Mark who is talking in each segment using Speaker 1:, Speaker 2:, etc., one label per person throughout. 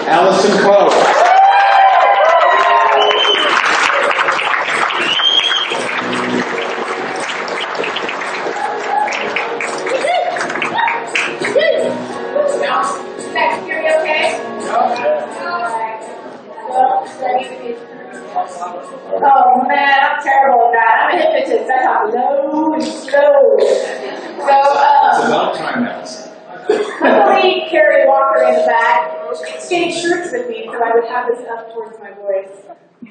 Speaker 1: Allison Coe.
Speaker 2: Oh man, I'm terrible at that. I'm a hypnotist. I talk low and slow. So,
Speaker 1: It's about time, Allison.
Speaker 2: luckily, Carrie Walker in the back exchanged shirts with me, so I would have this up towards my voice,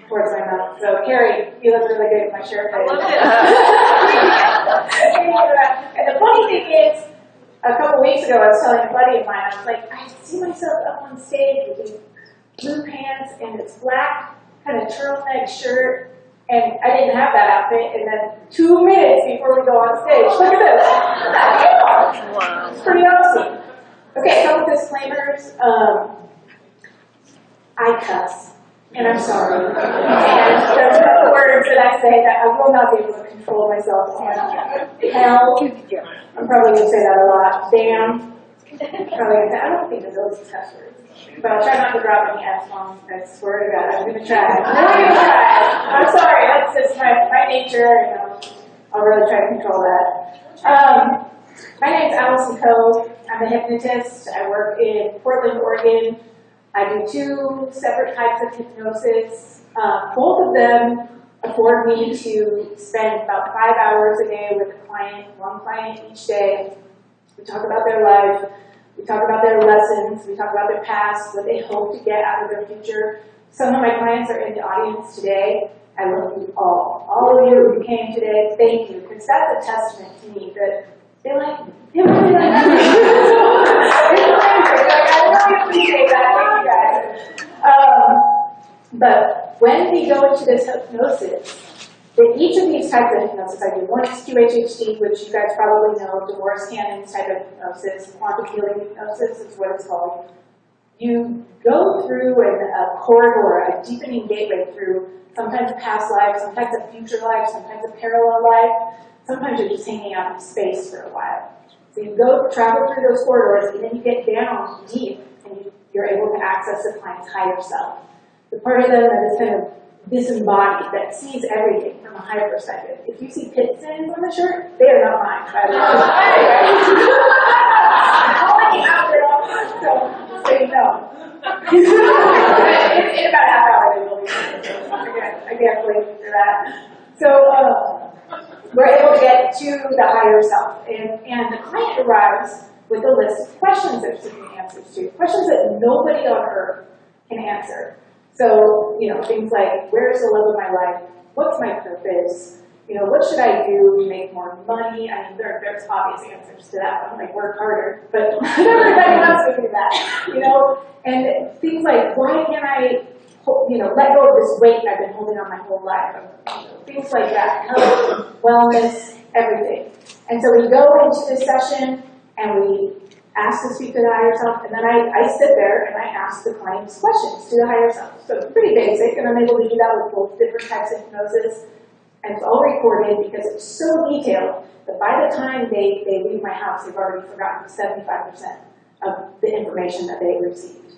Speaker 2: towards my mouth. So, Carrie, you look really good in my shirt. I love it. And the funny thing is, a couple weeks ago, I was telling a buddy of mine, I was like, I see myself up on stage with these blue pants and this black kind of turtleneck shirt, and I didn't have that outfit, and then 2 minutes before we go on stage, look at this. Wow. It's pretty awesome. Okay, a couple disclaimers. I cuss, and I'm sorry. And there's no words that I say that I will not be able to control myself on. Hell, I'm probably going to say that a lot. Damn. Probably gonna say, I don't think that those are cuss words. But I'll try not to drop any F-bombs. I swear to God, I'm going to try. I'm sorry, that's just my nature, and I'll really try to control that. My name's Allison Coe. I'm a hypnotist. I work in Portland, Oregon. I do 2 separate types of hypnosis. Both of them afford me to spend about 5 hours a day with a client, one client each day. We talk about their life. We talk about their lessons, we talk about their past, what they hope to get out of their future. Some of my clients are in the audience today. I love you all. All of you who came today, thank you, because that's a testament to me that they really like me. I really appreciate that, thank you guys. But when we go into this hypnosis, each of these types of hypnosis, I do. One is QHHT, which you guys probably know, Dolores Cannon's type of hypnosis. Quantum healing hypnosis is what it's called. You go through a corridor, a deepening gateway through sometimes a past life, sometimes a future life, sometimes a parallel life. Sometimes you're just hanging out in space for a while. So you travel through those corridors, and then you get down deep, and you're able to access the client's higher self. The part of them that is kind of disembodied, that sees everything from a higher perspective. If you see pit stains on the shirt, they are not mine, by the way. I'm calling you out, girl. So you know. In about a half hour, they will be. I can't wait for that. So we're able to get to the higher self, and the client arrives with a list of questions they're seeking answers to, questions that nobody on earth can answer. So, things like, where's the love of my life? What's my purpose? What should I do to make more money? I mean, there's obvious answers to that one, like work harder, but everybody wants to do that, And things like, why can't I, let go of this weight I've been holding on my whole life? Things like that, health, wellness, everything. And so we go into this session, and we ask to speak to the higher self, and then I sit there and I ask the clients questions to the higher self. So it's pretty basic, and I'm able to do that with both different types of hypnosis. And it's all recorded because it's so detailed that by the time they leave my house, they've already forgotten 75% of the information that they received.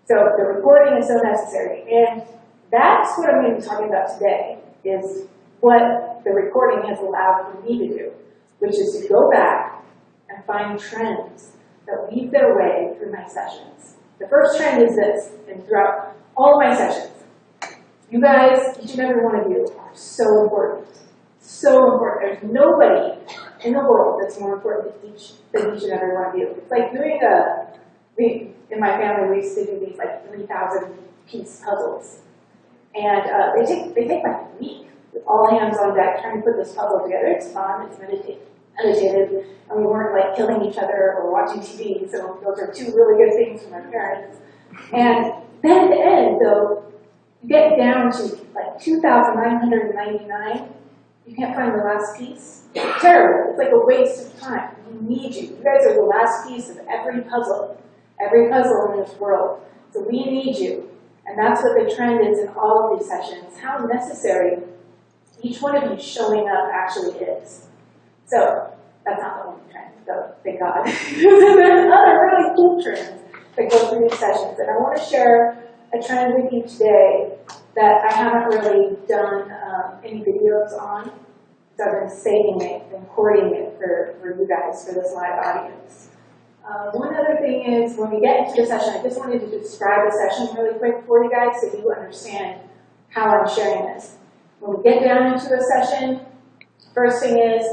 Speaker 2: So the recording is so necessary. And that's what I'm going to be talking about today, is what the recording has allowed for me to do, which is to go back and find trends that weave their way through my sessions. The first trend is this, and throughout all of my sessions, you guys, each and every one of you, are so important. So important. There's nobody in the world that's more important than each and every one of you. It's like doing in my family, we used to do these like 3,000-piece puzzles. And they take like a week with all hands on deck trying to put this puzzle together. It's fun, it's meditative, and we weren't like killing each other or watching TV, so those are 2 really good things from our parents. And then at the end, though, you get down to like 2,999, you can't find the last piece. It's terrible. It's like a waste of time. We need you. You guys are the last piece of every puzzle in this world. So we need you. And that's what the trend is in all of these sessions, how necessary each one of you showing up actually is. So that's not the only trend, so thank God. There's other really cool trends that go through these sessions. And I want to share a trend with you today that I haven't really done any videos on. So I've been saving it and recording it for you guys, for this live audience. One other thing is, when we get into the session, I just wanted to describe the session really quick for you guys so you understand how I'm sharing this. When we get down into a session, first thing is,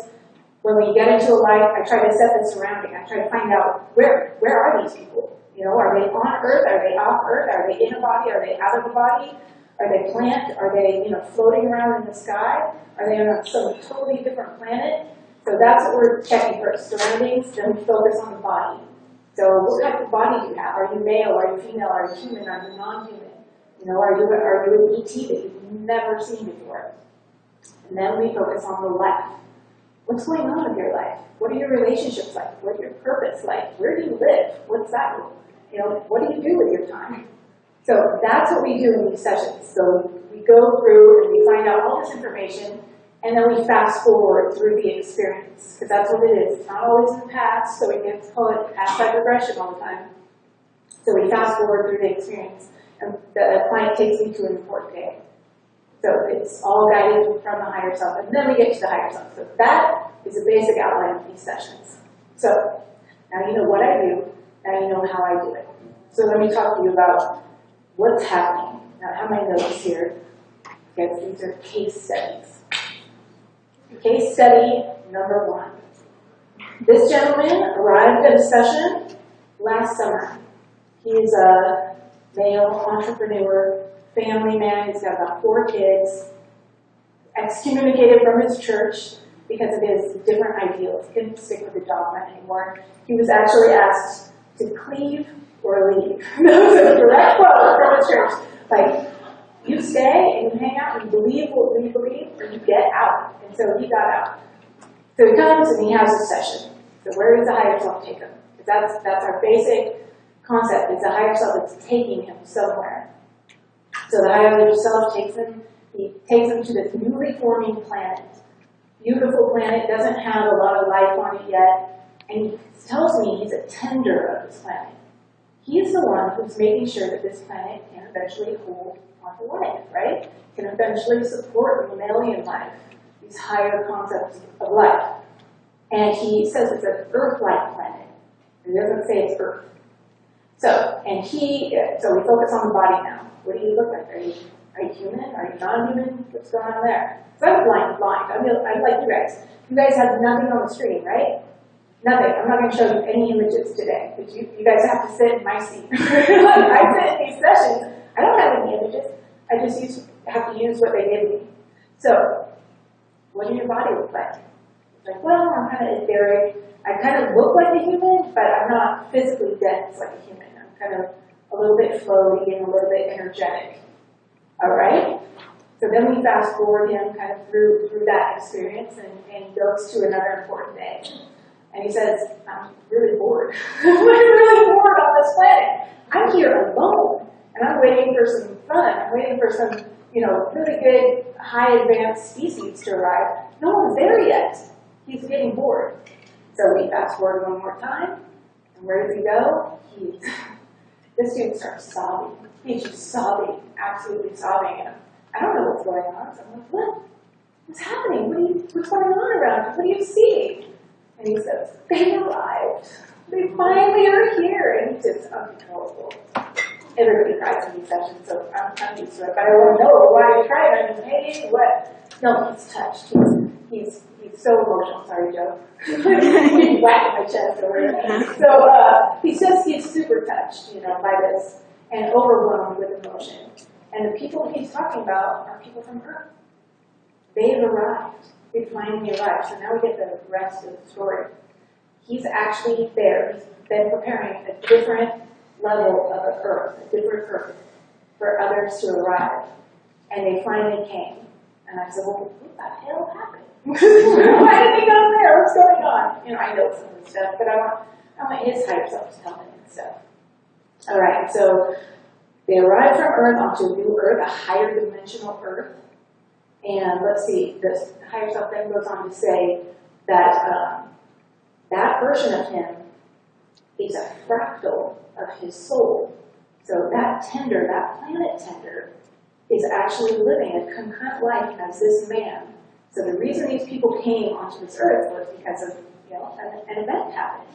Speaker 2: when we get into a life, I try to set the surrounding. I try to find out where are these people? You know, are they on Earth? Are they off Earth? Are they in a body? Are they out of the body? Are they plant? Are they, floating around in the sky? Are they on some totally different planet? So that's what we're checking first, surroundings, then we focus on the body. So what type of body do you have? Are you male? Are you female? Are you human? Are you non-human? Are you an ET that you've never seen before? And then we focus on the life. What's going on with your life? What are your relationships like? What's your purpose like? Where do you live? What's that? What do you do with your time? So that's what we do in these sessions. So we go through and we find out all this information, and then we fast forward through the experience, because that's what it is. It's not always in the past, so we get to call it past life regression all the time. So we fast forward through the experience, and the client takes me to an important day. So it's all guided from the higher self, and then we get to the higher self. So that is a basic outline of these sessions. So now you know what I do, now you know how I do it. So let me talk to you about what's happening. Now I have my notes here, because these are case studies. Case study number 1. This gentleman arrived at a session last summer. He's a male entrepreneur, family man. He's got about 4 kids, excommunicated from his church because of his different ideals. He couldn't stick with the dogma anymore. He was actually asked to cleave or leave. That was a direct quote from his church. Like, you stay and you hang out and you believe what we believe, or you get out. And so he got out. So he comes and he has a session. So where does the higher self take him? Because that's our basic concept. It's the higher self that's taking him somewhere. So the higher self takes him. He takes him to this newly forming planet. Beautiful planet, doesn't have a lot of life on it yet. And he tells me he's a tender of this planet. He's the one who's making sure that this planet can eventually hold on to life, right? Can eventually support mammalian life, these higher concepts of life. And he says it's an Earth-like planet. He doesn't say it's Earth. So we focus on the body now. What do you look like? Are you human? Are you non-human? What's going on there? So I'm blind. I'm like you guys. You guys have nothing on the screen, right? Nothing. I'm not going to show you any images today, because you guys have to sit in my seat. I sit in these sessions. I don't have any images. I just have to use what they give me. So, what does your body look like? It's like, well, I'm kind of Derrick. I kind of look like a human, but I'm not physically dense like a human. I'm kind of a little bit floaty and a little bit energetic. All right? So then we fast forward him kind of through that experience, and he goes to another important day. And he says, I'm really bored. I'm really bored on this planet. I'm here alone, and I'm waiting for some fun. I'm waiting for some, really good, high advanced species to arrive. No one's there yet. He's getting bored. So we fast forward one more time, and where does he go? This dude starts sobbing. He's just sobbing, absolutely sobbing. And I don't know what's going on. So I'm like, what? What's happening? What's going on around you? What do you see? And he says, they arrived. They finally are here. And he's just uncontrollable. Everybody cries in these sessions, so I'm used to it. But I want to know why you're crying. I'm just, hey, what? No, he's touched. He's so emotional. Sorry, Joe. He's whacking my chest over here. So he's super touched, by this, and overwhelmed with emotion. And the people he's talking about are people from Earth. They've arrived. They finally arrived. So now we get the rest of the story. He's actually there. He's been preparing a different level of Earth, a different Earth, for others to arrive. And they finally came. And I said, well, what the hell happened? Why did he go there? What's going on? I know some of the stuff, but I want his higher self to tell me and stuff. All right, so they arrived from Earth onto a new Earth, a higher dimensional Earth. And let's see, the higher self then goes on to say that that version of him is a fractal of his soul. So that tender, that planet tender, is actually living a concurrent life as this man. So the reason these people came onto this earth was because of an event happened.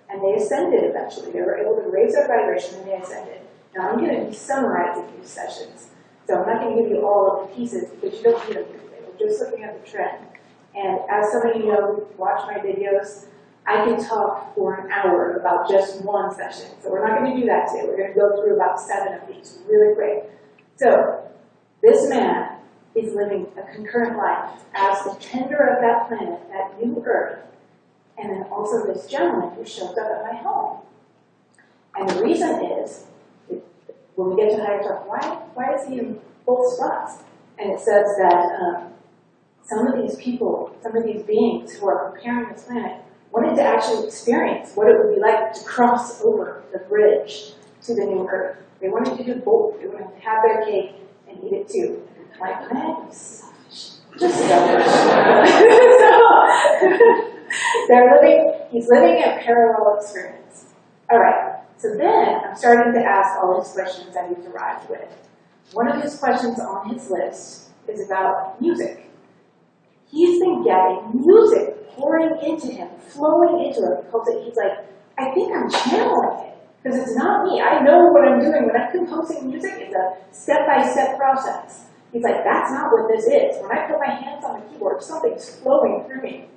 Speaker 2: And they ascended eventually. They were able to raise their vibration and they ascended. Now I'm going to be summarizing these sessions. So I'm not going to give you all of the pieces because you don't need them today. We're just looking at the trend. And as some of you know who watch my videos, I can talk for an hour about just one session. So we're not going to do that today. We're going to go through about 7 of these really quick. So this man is living a concurrent life as the tender of that planet, that new earth, and then also this gentleman who shows up at my home. And the reason is, when we get to higher self, why is he in both spots? And it says that some of these people, some of these beings who are preparing this planet, wanted to actually experience what it would be like to cross over the bridge to the new earth. They wanted to do both. They wanted to have their cake and eat it too. Like, man, you're selfish. Just selfish. He's living a parallel experience. All right, so then I'm starting to ask all his questions that he's arrived with. One of his questions on his list is about music. He's been getting music pouring into him, flowing into him. He's like, I think I'm channeling it, because it's not me. I know what I'm doing. When I'm composing music, it's a step-by-step process. He's like, that's not what this is. When I put my hands on the keyboard, something's flowing through me.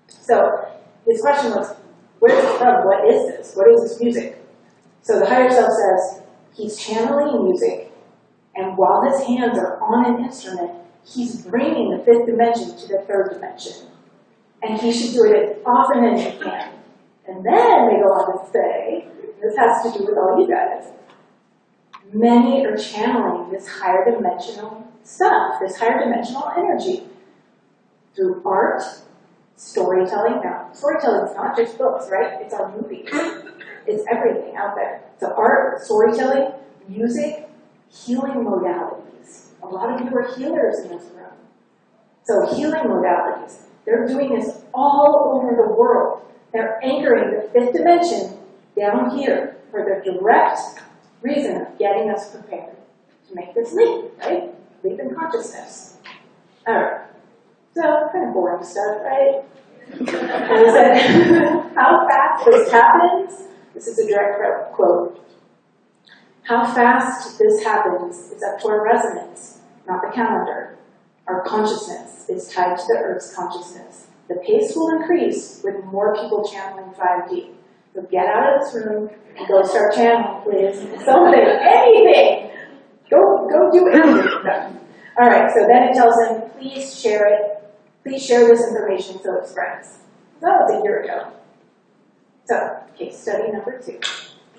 Speaker 2: So his question was, where's it from? What is this? What is this music? So the higher self says, he's channeling music, and while his hands are on an instrument, he's bringing the 5th dimension to the 3rd dimension. And he should do it as often as he can. And then they go on to say, this has to do with all you guys, many are channeling this higher dimensional stuff, this higher dimensional energy, through art, storytelling. Now, storytelling is not just books, right? It's our movies. It's everything out there. So art, storytelling, music, healing modalities. A lot of you are healers in this room. So healing modalities. They're doing this all over the world. They're anchoring the 5th dimension down here for the direct reason of getting us prepared to make this leap, right? Leap in consciousness. All right. So, kind of boring stuff, right? And he said, how fast this happens, this is a direct quote, how fast this happens is up to our resonance, not the calendar. Our consciousness is tied to the Earth's consciousness. The pace will increase with more people channeling 5D. So get out of this room and go start channeling, please. Something, anything. Go do anything. All right, so then it tells him, please share it. Please share this information so it spreads. That was a year ago. So, case study number 2.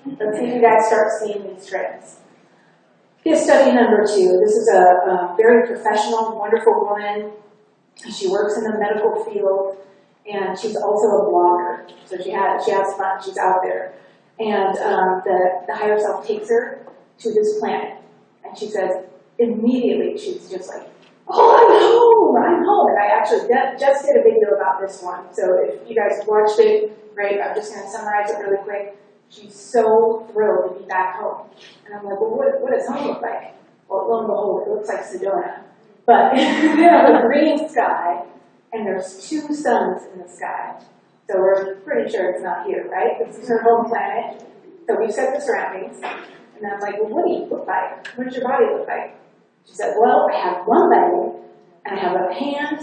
Speaker 2: Let's see if you guys start seeing these trends. Case study number 2. This is a very professional, wonderful woman. She works in the medical field, and she's also a blogger. So she has fun. She's out there. And the higher self takes her to this planet. And she says, immediately, she's just like, oh, I'm home. And I actually just did a video about this one. So if you guys watched it, great. I'm just going to summarize it really quick. She's so thrilled to be back home. And I'm like, well, what does home look like? Well, lo and behold, it looks like Sedona. But they have a green sky, and there's 2 suns in the sky. So we're pretty sure it's not here, right? This is her home planet. So we've set the surroundings. And I'm like, well, what do you look like? What does your body look like? She said, well, I have one leg, and I have a hand,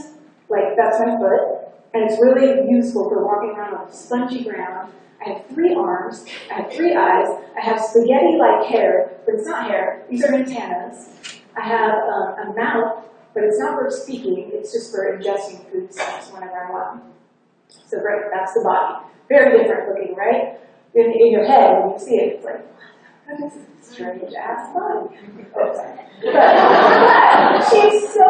Speaker 2: like that's my foot, and it's really useful for walking around on spongy ground. I have 3 arms, I have 3 eyes, I have spaghetti-like hair, but it's not hair, these are antennas. I have a mouth, but it's not for speaking, it's just for ingesting food stuff whenever I want. So great, that's the body. Very different looking, right? In your head, when you see it, it's like, what is this strange ass body? Oh, sorry. But she's so,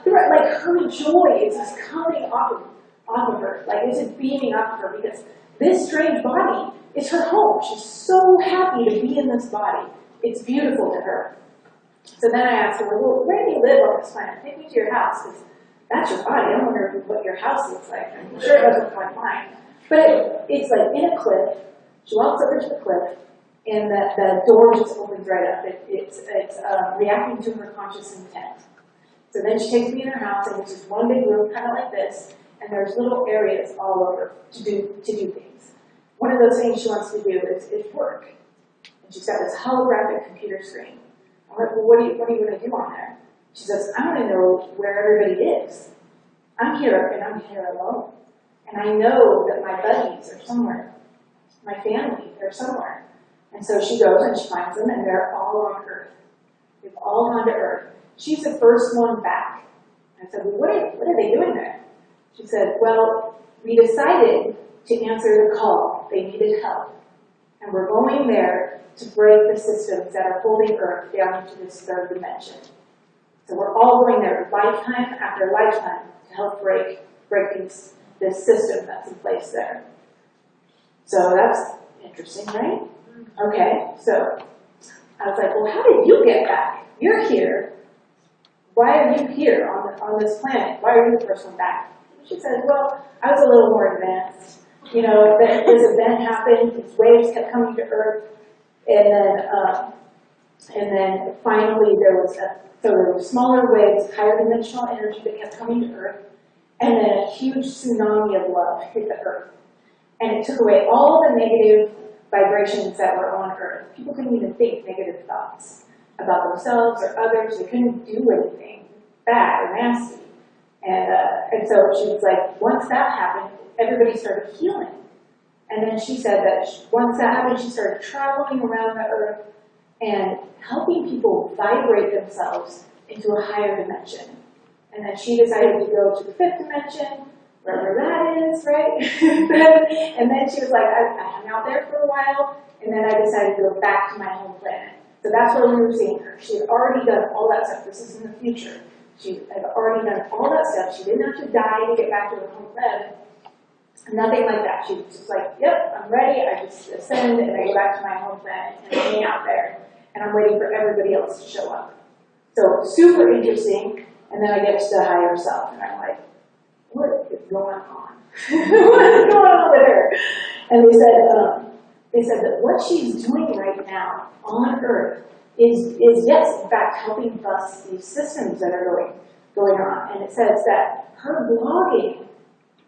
Speaker 2: like, her joy is just coming off of her. Like, it's just beaming off of her because this strange body is her home. She's so happy to be in this body. It's beautiful to her. So then I asked her, well, where do you live on this planet? Take me to your house, because that's your body. I wonder what your house looks like. I'm sure it doesn't look like mine. But it's like in a cliff. She walks over to the cliff, and the door just opens right up. It's reacting to her conscious intent. So then she takes me in her house, and it's just one big room, kind of like this, and there's little areas all over to do things. One of those things she wants to do is work. And she's got this holographic computer screen. I'm like, well, what are you going to do on there? She says, I want to know where everybody is. I'm here, and I'm here alone. And I know that my buddies are somewhere. My family, they're somewhere. And so she goes and she finds them, and they're all on Earth. They've all gone to Earth. She's the first one back. I said, well, what are they doing there? She said, well, we decided to answer the call. They needed help. And we're going there to break the systems that are holding Earth down into this third dimension. So we're all going there lifetime after lifetime to help break this system that's in place there. So that's interesting, right? Okay, so I was like, well, how did you get back? You're here. Why are you here on this planet? Why are you the first one back? She said, well, I was a little more advanced. You know, this event happened, these waves kept coming to Earth, and then finally there were smaller waves, higher dimensional energy that kept coming to Earth, and then a huge tsunami of love hit the Earth. And it took away all the negative vibrations that were on Earth. People couldn't even think negative thoughts about themselves or others. They couldn't do anything bad or nasty. And so she was like, once that happened, everybody started healing. And then she said that once that happened, she started traveling around the Earth and helping people vibrate themselves into a higher dimension. And then she decided to go to the fifth dimension, wherever that is, right? And then she was like, I hung out there for a while, and then I decided to go back to my home planet. So that's where we were seeing her. She had already done all that stuff. This is in the future. She had already done all that stuff. She didn't have to die to get back to her home planet. Nothing like that. She was just like, yep, I'm ready. I just ascend, and I go back to my home planet and hang out there. And I'm waiting for everybody else to show up. So super interesting. And then I get to the higher self, and I'm like, what is going on? What is going on with her? And they said that what she's doing right now on Earth is yes, in fact, helping bust these systems that are going on. And it says that her blogging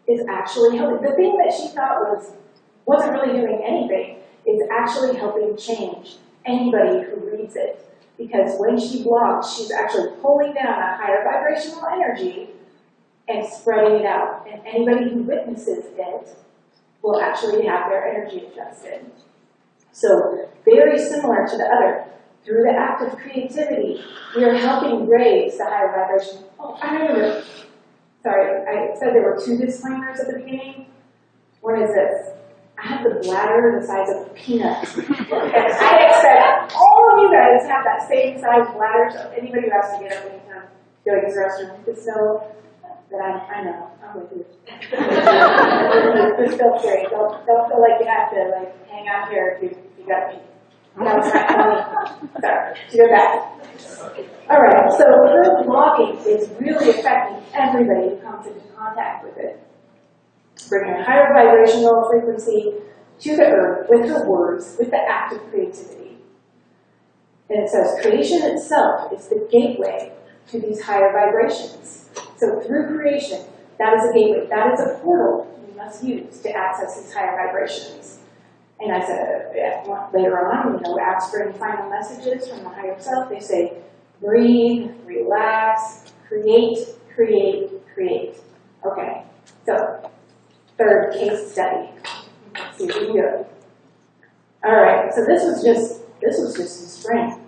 Speaker 2: is actually helping. The thing that she thought wasn't really doing anything is actually helping change anybody who reads it. Because when she blogs, she's actually pulling down a higher vibrational energy and spreading it out. And anybody who witnesses it will actually have their energy adjusted. So very similar to the other. Through the act of creativity, we are helping raise the higher vibration. Oh, I remember. Sorry, I said there were two disclaimers at the beginning. One is this. I have the bladder the size of a peanut. And I expect all of you guys have that same size bladder, so anybody who has to get up anytime to go to the restroom could know that I know, I'm with you. Just feel free. Don't feel like you have to hang out here if you got me. That was my funny. Sorry, to go back. All right, so her blogging is really affecting everybody who comes into contact with it. Bringing a higher vibrational frequency to the Earth with her words, with the act of creativity. And it says, creation itself is the gateway to these higher vibrations. So through creation, that is a gateway, that is a portal you must use to access these higher vibrations. And I said, later on, ask for any final messages from the higher self. They say, breathe, relax, create, create, create. Okay, so third case study. Let's see if we can go. All right, so this was just in spring.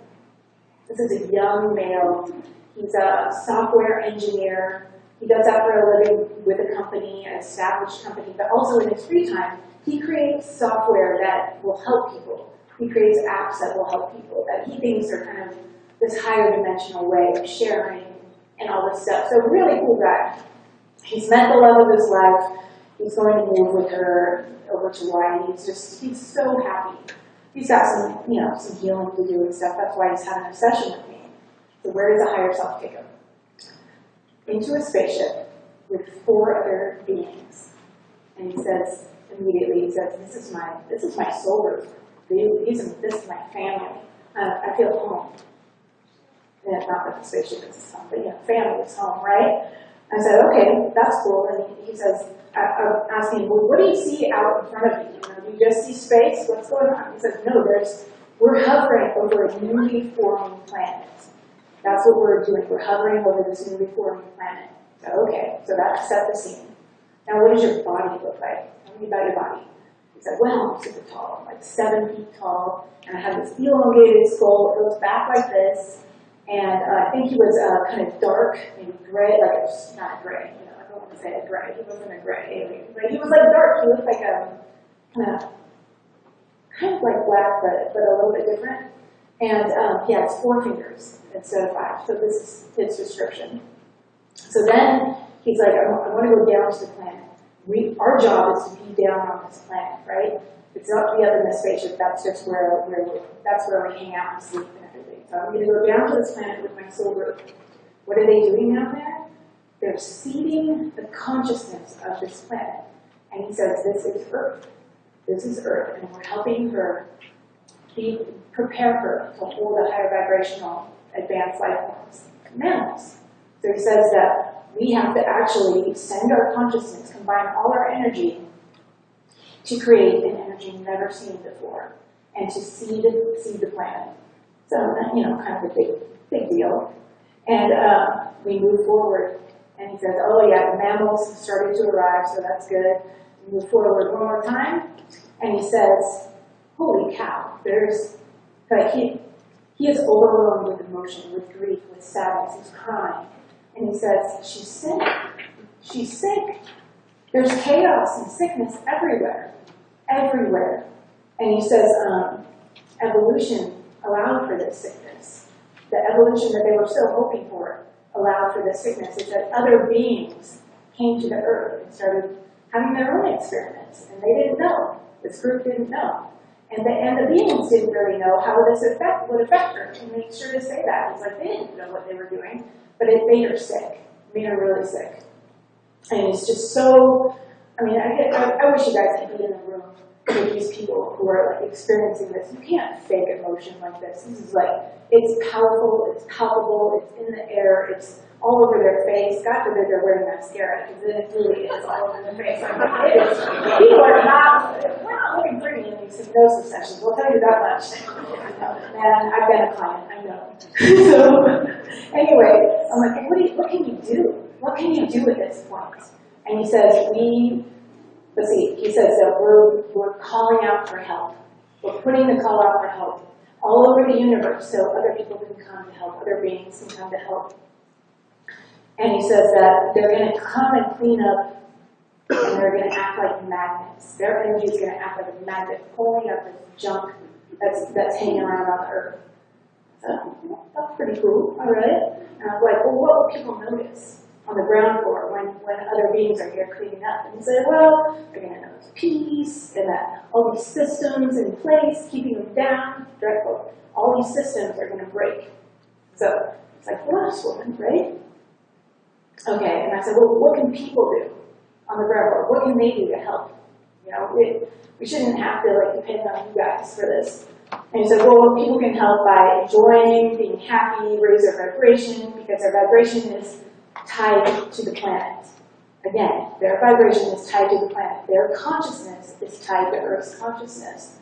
Speaker 2: This is a young male. He's a software engineer. He does that for a living with a company, an established company, but also in his free time, he creates software that will help people. He creates apps that will help people that he thinks are kind of this higher dimensional way of sharing and all this stuff. So really cool guy. He's met the love of his life. He's going to move with her over to Hawaii. He's so happy. He's got some healing to do and stuff. That's why he's having a session with me. So where does the higher self take him? Into a spaceship with 4 other beings. And he says, immediately he says, this is my soul group. This is my family. I feel home. And not that the spaceship is his home, but family is home, right? I said, okay, that's cool. And he says, I'm asking, well, what do you see out in front of you? Do you just see space? What's going on? He says, no, we're hovering over a newly forming planet. That's what we're doing. We're hovering over this newly forming planet. So, okay, so that set the scene. Now, what does your body look like? Tell me about your body. He said, well, I'm super tall, like 7 feet tall, and I have this elongated skull. It goes back like this. And I think he was kind of dark, maybe gray, like not gray, I don't want to say a gray. He wasn't a gray alien, but he was like dark. He looked like a kind of like black, but a little bit different. And he has 4 fingers instead of 5. So this is his description. So then he's like, I want to go down to the planet. Our job is to be down on this planet, right? It's not to be up in the spaceship. That's just where we hang out and sleep and everything. So I'm going to go down to this planet with my soul group. What are they doing down there? They're seeding the consciousness of this planet. And he says, this is Earth. This is Earth. And we're helping her prepare her to hold the higher vibrational advanced life forms, mammals. So he says that we have to actually send our consciousnness, combine all our energy to create an energy never seen before, and to seed the planet. So, kind of a big deal. And we move forward, and he says, oh yeah, the mammals have started to arrive, so that's good. We move forward one more time, and he says, holy cow, he is overwhelmed with emotion, with grief, with sadness, he's crying. And he says, she's sick. She's sick. There's chaos and sickness everywhere. Everywhere. And he says, evolution allowed for this sickness. The evolution that they were so hoping for allowed for this sickness. It said other beings came to the earth and started having their own experiments. And they didn't know. This group didn't know. And the beings didn't really know how this would affect her. And make sure to say that. It's like they didn't know what they were doing. But it made her sick. It made her really sick. And it's just so, I wish you guys could be in the room with these people who are like experiencing this. You can't fake emotion like this. This is like, it's powerful, it's palpable, it's in the air, it's all over their face. God forbid they're wearing mascara, because then it really is all over their face. Like, it is. People are not, we're not looking pretty in these hypnosis sessions. We'll tell you that much. Man, I've been a client, I know. So, anyway, I'm like, what can you do? What can you do at this point? And he says, he says that we're calling out for help. We're putting the call out for help all over the universe so other people can come to help, other beings can come to help. And he says that they're going to come and clean up, and they're going to act like magnets. Their energy is going to act like a magnet, pulling up this junk that's hanging around on the earth. So that's pretty cool, all right? And I was like, well, what will people notice on the ground floor when other beings are here cleaning up? And he said, well, they're going to notice peace, and that all these systems in place, keeping them down, dreadful. All these systems are going to break. So it's like, bless woman, right? Okay, and I said, well, what can people do on the ground floor? What can they do to help? We shouldn't have to depend on you guys for this. And he said, well, people can help by enjoying, being happy, raise their vibration, because their vibration is tied to the planet. Again, their vibration is tied to the planet. Their consciousness is tied to Earth's consciousness.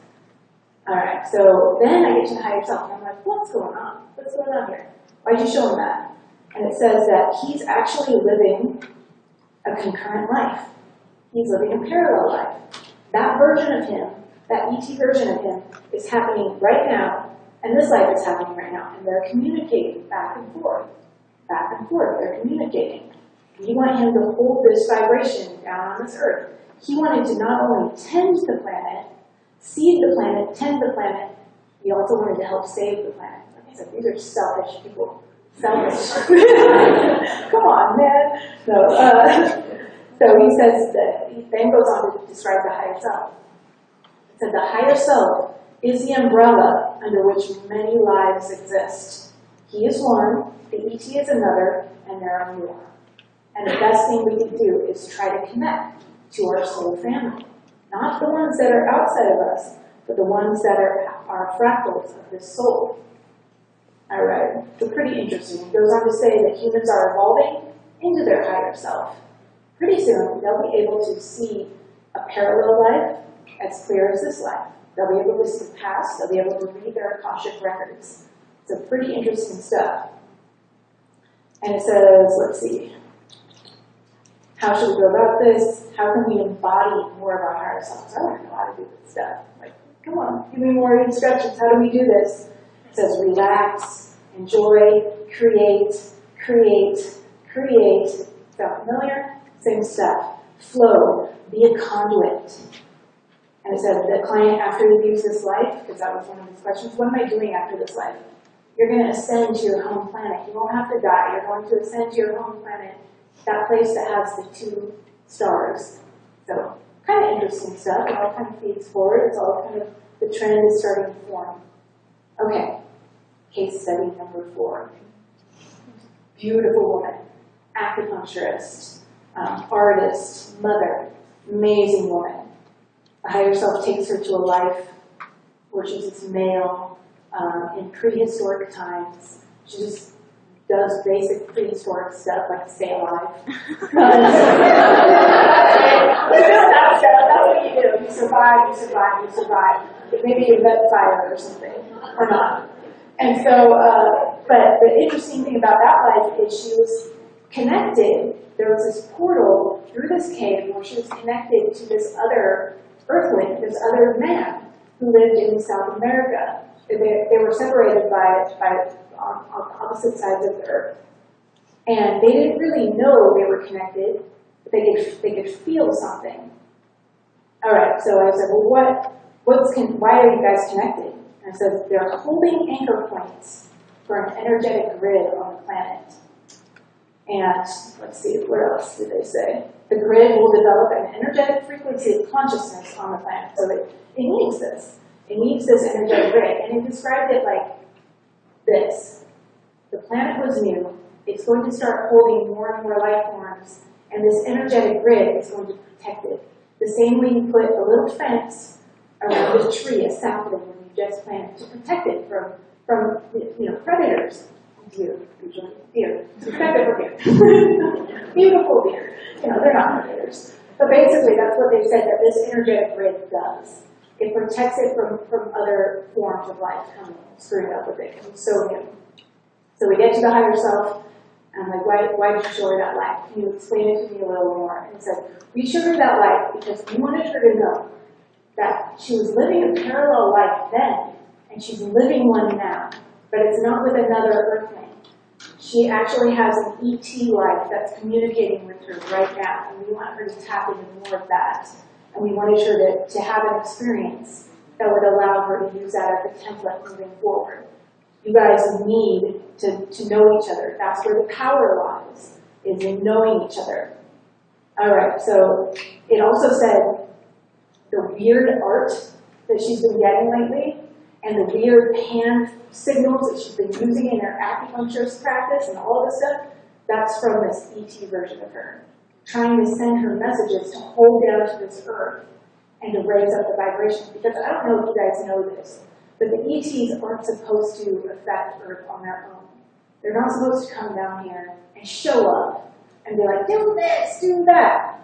Speaker 2: All right, so then I get to the higher self, and I'm like, what's going on? What's going on here? Why'd you show him that? And it says that he's actually living a concurrent life. He's living a parallel life. That version of him, that ET version of him, is happening right now, and this life is happening right now, and they're communicating back and forth. Back and forth, they're communicating. We want him to hold this vibration down on this earth. He wanted to not only tend the planet, seed the planet, tend the planet, he also wanted to help save the planet. Like I said, these are selfish people. Selfish. Come on, man. So he says that, he then goes on to describe the higher self. He said the higher self is the umbrella under which many lives exist. He is one, the ET is another, and there are more. And the best thing we can do is try to connect to our soul family. Not the ones that are outside of us, but the ones that are fractals of this soul. All right, so pretty interesting. It goes on to say that humans are evolving into their higher self. Pretty soon, they'll be able to see a parallel life as clear as this life. They'll be able to see the past. They'll be able to read their Akashic records. So pretty interesting stuff. And it says, let's see, how should we go about this? How can we embody more of our higher selves? I don't know how to do this stuff. Like, come on, give me more instructions. How do we do this? It says relax, enjoy, create, create, create. Sound familiar? Same stuff. Flow, be a conduit. And it says the client, after he leaves this life, because that was one of his questions, what am I doing after this life? You're going to ascend to your home planet. You won't have to die. You're going to ascend to your home planet, that place that has the 2 stars. So, kind of interesting stuff. It all kind of feeds forward. It's all kind of, the trend is starting to form. Okay, case study number 4. Beautiful woman, acupuncturist, artist, mother, amazing woman. The higher self takes her to a life where she's this male in prehistoric times. She just does basic prehistoric stuff like stay alive. That's what you do. You survive, you survive, you survive. Maybe you vet fire or something, or not. And so, but the interesting thing about that life is she was connected. There was this portal through this cave where she was connected to this other earthling, this other man who lived in South America. They were separated on opposite sides of the earth. And they didn't really know they were connected, but they could feel something. All right, so I said, well, why are you guys connected? And I said, they're holding anchor points for an energetic grid on the planet. And let's see, what else did they say? The grid will develop an energetic frequency of consciousness on the planet. So it needs this. It needs this energetic grid. And it described it like this. The planet was new. It's going to start holding more and more life forms. And this energetic grid is going to protect it. The same way you put a little fence around a tree, a sapling, when you just plant to protect it from predators. Deer, usually. Deer. Protect it from deer. Beautiful deer. They're not predators. But basically, that's what they said that this energetic grid does. It protects it from other forms of life coming and screwing up with it. It's so new. So we get to the higher self, and I'm like, why did you show her that light? Can you explain it to me a little more? And it said, we showed her that light because we wanted her to know that she was living a parallel life then, and she's living one now. But it's not with another earthling. She actually has an ET life that's communicating with her right now, and we want her to tap into more of that. And we wanted her to have an experience that would allow her to use that as a template moving forward. You guys need to know each other. That's where the power lies, is in knowing each other. All right, so it also said the weird art that she's been getting lately, and the weird hand signals that she's been using in her acupuncturist practice and all this stuff, that's from this ET version of her. Trying to send her messages to hold down to this earth and to raise up the vibration. Because I don't know if you guys know this, but the ETs aren't supposed to affect Earth on their own. They're not supposed to come down here and show up and be like, do this, do that.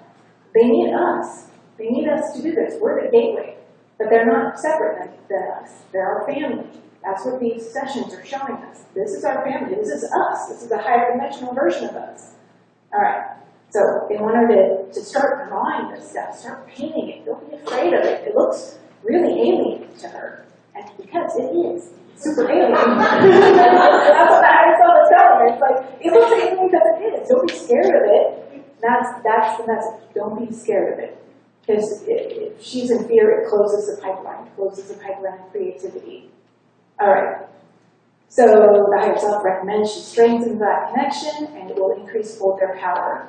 Speaker 2: They need us. They need us to do this. We're the gateway. But they're not separate than us. They're our family. That's what these sessions are showing us. This is our family. This is us. This is a higher dimensional version of us. All right. So they want her to start drawing this stuff, start painting it. Don't be afraid of it. It looks really alien to her. And because it is super alien. That's what the higher self is telling her. It's like, it looks alien because it is. Don't be scared of it. That's the message. Don't be scared of it. Because if she's in fear, it closes the pipeline. It closes the pipeline of creativity. All right. So the higher self recommends she strengthens that connection, and it will increase both their power.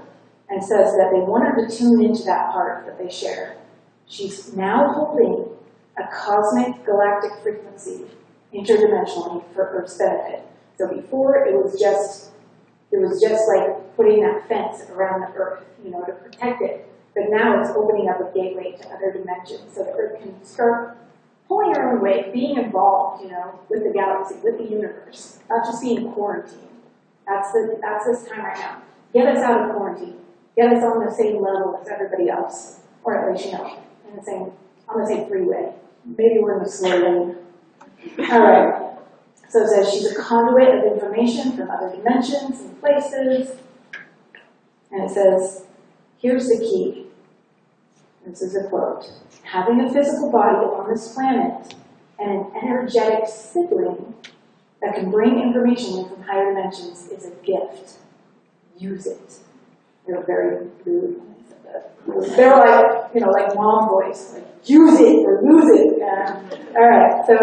Speaker 2: And says that they want her to tune into that part that they share. She's now holding a cosmic galactic frequency interdimensionally for Earth's benefit. So before it was just like putting that fence around the Earth, to protect it. but now it's opening up a gateway to other dimensions so that Earth can start pulling her own weight, being involved, with the galaxy, with the universe, not just being quarantined. That's this time right now. Get us out of quarantine. Get us on the same level as everybody else, or at least, on the same freeway. Maybe we're in the slow lane. All right. So it says she's a conduit of information from other dimensions and places. And it says, here's the key. This is a quote. Having a physical body on this planet and an energetic sibling that can bring information in from higher dimensions is a gift. Use it. They were very rude when they said that. They were like mom voice, like use it or lose it. All right, so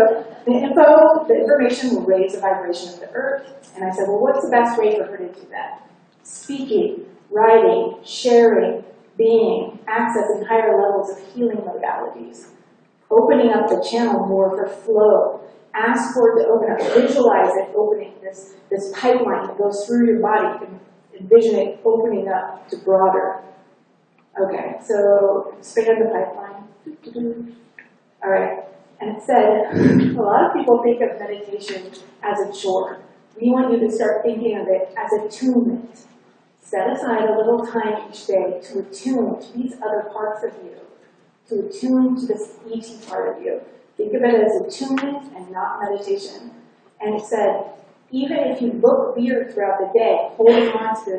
Speaker 2: the information will raise the vibration of the Earth. And I said, well, what's the best way for her to do that? Speaking, writing, sharing, being, accessing higher levels of healing modalities, opening up the channel more for flow. Ask for it to open up. Visualize it opening this pipeline that goes through your body. Envision it opening up to broader. Okay, so expand the pipeline. All right, and it said, a lot of people think of meditation as a chore. We want you to start thinking of it as attunement. Set aside a little time each day to attune to these other parts of you, to attune to this ET part of you. Think of it as attunement and not meditation. And it said, even if you look weird throughout the day, holding on to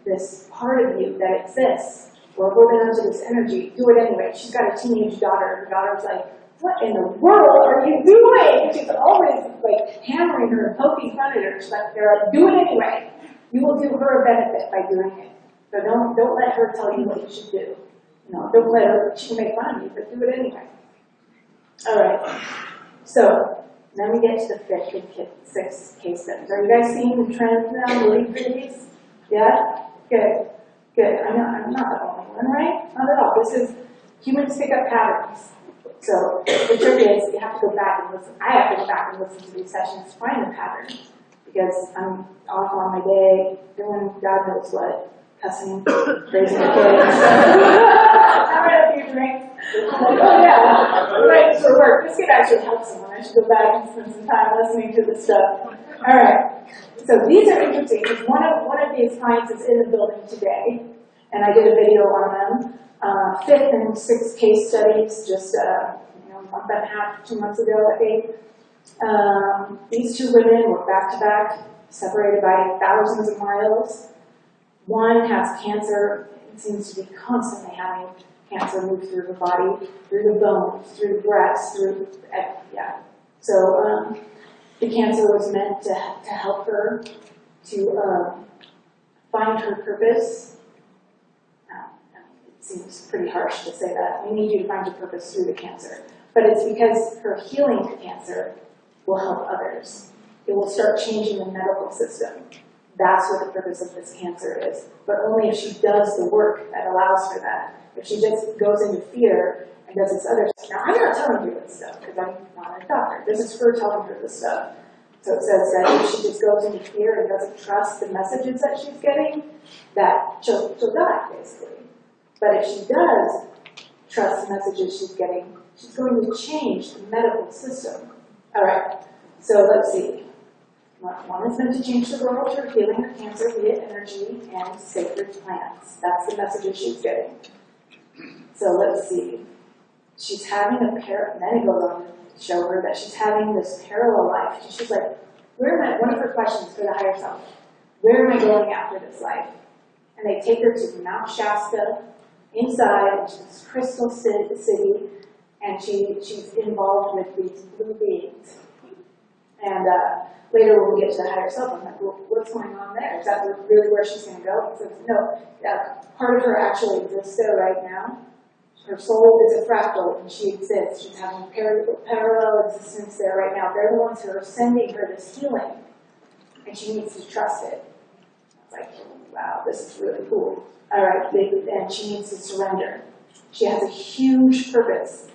Speaker 2: this part of you that exists, or holding on to this energy, do it anyway. She's got a teenage daughter. Her daughter's like, what in the world are you doing? She's always like hammering her and poking fun at her. She's like, do it anyway. You will do her a benefit by doing it. So don't let her tell you what you should do. Don't let her, she can make fun of you, but do it anyway. All right. So then we get to the 5th and 6th case studies. Are you guys seeing the trend now moving through these? Yeah? Good. Good. I know I'm not the only one, right? Not at all. This is humans pick up patterns. So the trick is you have to go back and listen. I have to go back and listen to these sessions to find the pattern. Because I'm off on my day, doing God knows what, cussing, raising the kids. Having a few drinks. Like, oh yeah, right for work. This could actually help someone. I should go back and spend some time listening to this stuff. All right. So these are interesting because one of these clients is in the building today, and I did a video on them. 5th and 6th case studies just a month and a half, 2 months ago, I think. These two women were back-to-back, separated by thousands of miles. One has cancer. It seems to be constantly having cancer move through the body, through the bones, through the breast, So the cancer was meant to help her to find her purpose. It seems pretty harsh to say that. We need you to find your purpose through the cancer. But it's because her healing cancer will help others. It will start changing the medical system. That's what the purpose of this cancer is. But only if she does the work that allows for that. If she just goes into fear and does this other stuff. Now, I'm not telling you this stuff because I'm not a doctor. This is her telling her this stuff. So it says that if she just goes into fear and doesn't trust the messages that she's getting, that she'll die, basically. But if she does trust the messages she's getting, she's going to change the medical system. All right, so let's see. One is meant to change the world through healing her cancer via energy and sacred plants. That's the messages she's getting. So let's see. She's having then it goes on to show her that she's having this parallel life. She's like, where am I? One of her questions for the higher self, where am I going after this life? And they take her to Mount Shasta, inside, into this crystal city, and she's involved with these blue beings. And later when we get to the higher self, I'm like, well, what's going on there? Is that really where she's going to go? It says, no, part of her actually exists there right now. Her soul is a fractal, and she exists. She's having a parallel existence there right now. They're the ones who are sending her this healing, and she needs to trust it. It's like, wow, this is really cool. All right, and she needs to surrender. She has a huge purpose.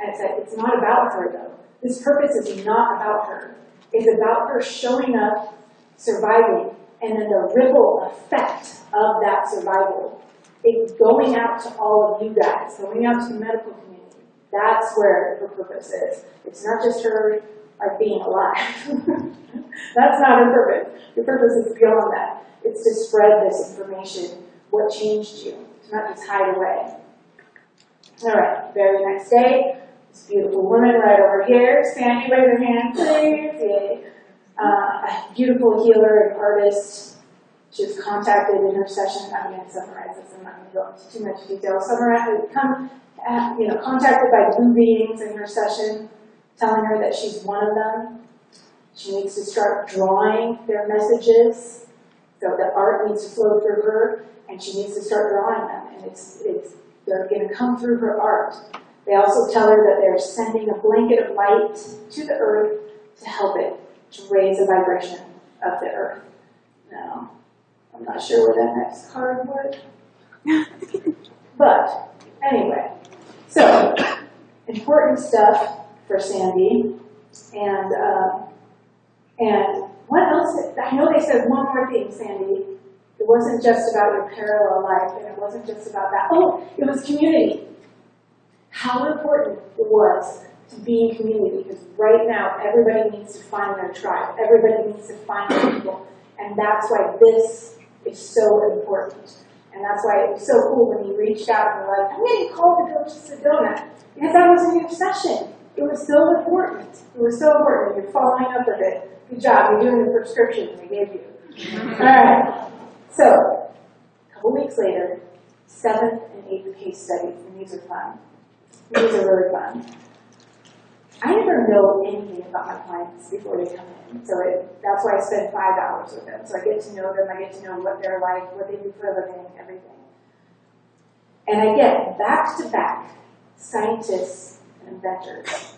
Speaker 2: And it's like, it's not about her, though. This purpose is not about her. It's about her showing up, surviving, and then the ripple effect of that survival it's going out to all of you guys, going out to the medical community. That's where her purpose is. It's not just her being alive. That's not her purpose. Your purpose is beyond that. It's to spread this information. What changed you? To not just hide away. All right, very next day, this beautiful woman right over here. Sandy, raise your hand, please. Yay. A beautiful healer and artist. She was contacted in her session. I'm going to summarize this. I'm not going to go into too much detail. Contacted by blue beings in her session, telling her that she's one of them. She needs to start drawing their messages. So the art needs to flow through her, and she needs to start drawing them. And they're going to come through her art. They also tell her that they're sending a blanket of light to the earth to help it, to raise the vibration of the earth. Now, I'm not sure where that next card would. But anyway, so important stuff for Sandy. And what else? I know they said one more thing, Sandy. It wasn't just about your parallel life, and it wasn't just about that. Oh, it was community. How important it was to be in community, because right now everybody needs to find their tribe. Everybody needs to find their people. And that's why this is so important. And that's why it was so cool when you reached out and were like, I'm getting called to go to Sedona, because that was a new session. It was so important. It was so important. You're following up with it. Good job. You're doing the prescription they gave you. All right. So, a couple weeks later, 7th and 8th case studies, and these are fun. These are really fun. I never know anything about my clients before they come in, so that's why I spend 5 hours with them. So I get to know them, I get to know what they're like, what they do for a living, everything. And I get back-to-back scientists and inventors.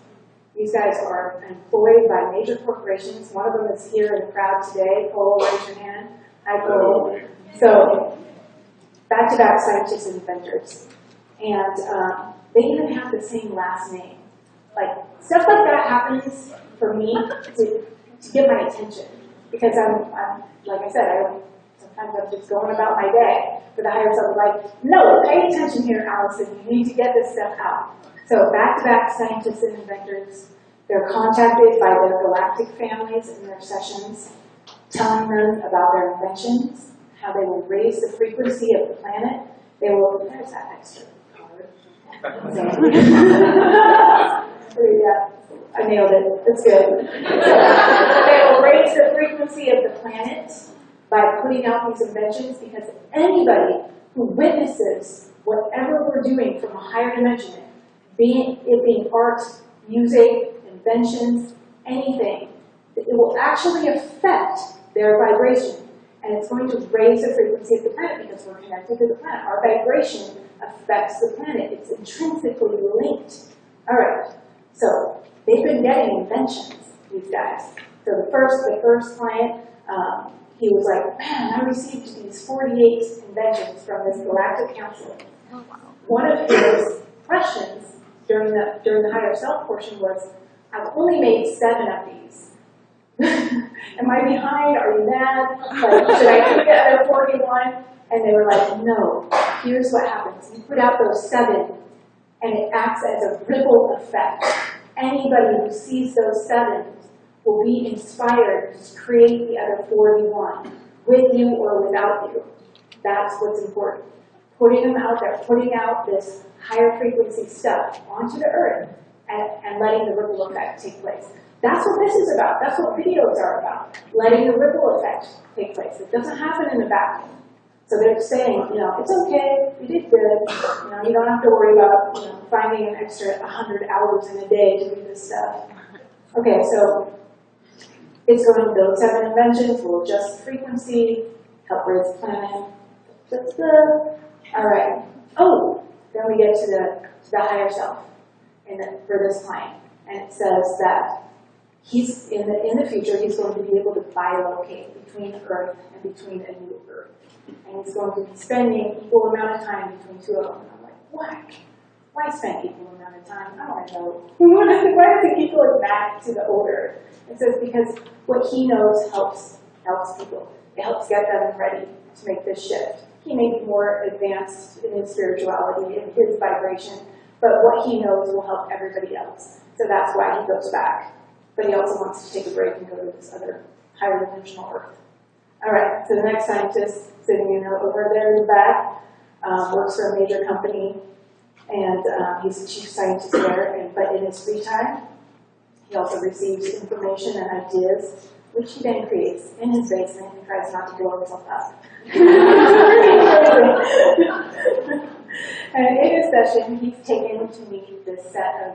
Speaker 2: These guys are employed by major corporations. One of them is here in the crowd today. Cole, raise your hand. Hi, Cole. So, back-to-back scientists and inventors. And they even have the same last name. Like, stuff like that happens for me to get my attention. Because I'm like I said, sometimes I'm just going about my day. But the higher self is like, no, pay attention here, Allison. You need to get this stuff out. So back-to-back scientists and inventors, they're contacted by their galactic families in their sessions, telling them about their inventions, how they will raise the frequency of the planet. They will, there's that extra card. Yeah, I nailed it. That's good. They will raise the frequency of the planet by putting out these inventions, because anybody who witnesses whatever we're doing from a higher dimension, it being art, music, inventions, anything, it will actually affect their vibration. And it's going to raise the frequency of the planet because we're connected to the planet. Our vibration affects the planet. It's intrinsically linked. All right. So they've been getting inventions, these guys. So the first client, he was like, man, I received these 48 inventions from this galactic council. Oh, wow. One of his questions during the higher self portion was, I've only made 7 of these. Am I behind? Are you mad? Like, should I keep the other 41? And they were like, no. Here's what happens. You put out those 7, and it acts as a ripple effect. Anybody who sees those 7 will be inspired to create the other 41, with you or without you. That's what's important. Putting them out there, putting out this higher frequency stuff onto the earth, and letting the ripple effect take place. That's what this is about. That's what videos are about. Letting the ripple effect take place. It doesn't happen in the vacuum. So they're saying, it's okay, you did good. You don't have to worry about, finding an extra 100 hours in a day to do this stuff. Okay, so it's going, those 7 inventions will adjust frequency, help raise the planet. That's good. All right. Oh, then we get to the higher self for this client. And it says that he's in the future, he's going to be able to bilocate between Earth and between a new Earth. And he's going to be spending equal amount of time between 2 of them. And I'm like, what? Why spend equal amount of time? I don't know. Why does he keep going back to the old Earth? It says because what he knows helps people. It helps get them ready to make this shift. he may be more advanced in his spirituality, in his vibration, but what he knows will help everybody else. So that's why he goes back. But he also wants to take a break and go to this other higher dimensional Earth. All right, so the next scientist sitting over there in the back works for a major company, and he's the chief scientist there. But in his free time, he also receives information and ideas, which he then creates in his basement and tries not to blow himself up. And in his session, he's taken to meet this set of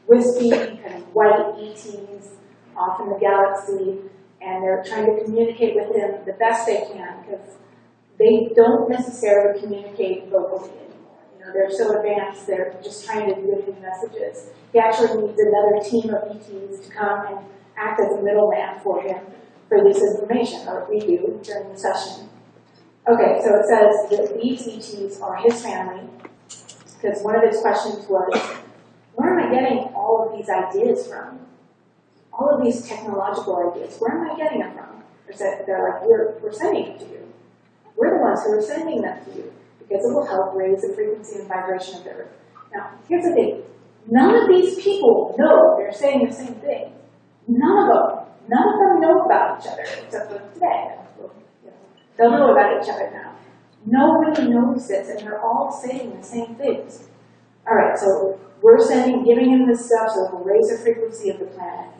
Speaker 2: wispy, kind of white ETs off in the galaxy, and they're trying to communicate with him the best they can, because they don't necessarily communicate vocally anymore. You know, they're so advanced, they're just trying to give him messages. He actually needs another team of ETs to come and act as a middleman for him for this information, or we do during the session. Okay, so it says that these ETs are his family, because one of his questions was, where am I getting all of these ideas from? All of these technological ideas, where am I getting them from? They're like, we're sending them to you. We're the ones who are sending them to you, because it will help raise the frequency and vibration of the Earth. Now, here's the thing. None of these people know they're saying the same thing. None of them know about each other, except for today. They'll know about each other now. Nobody knows this, and they're all saying the same things. All right, so we're giving him this stuff so it will raise the frequency of the planet.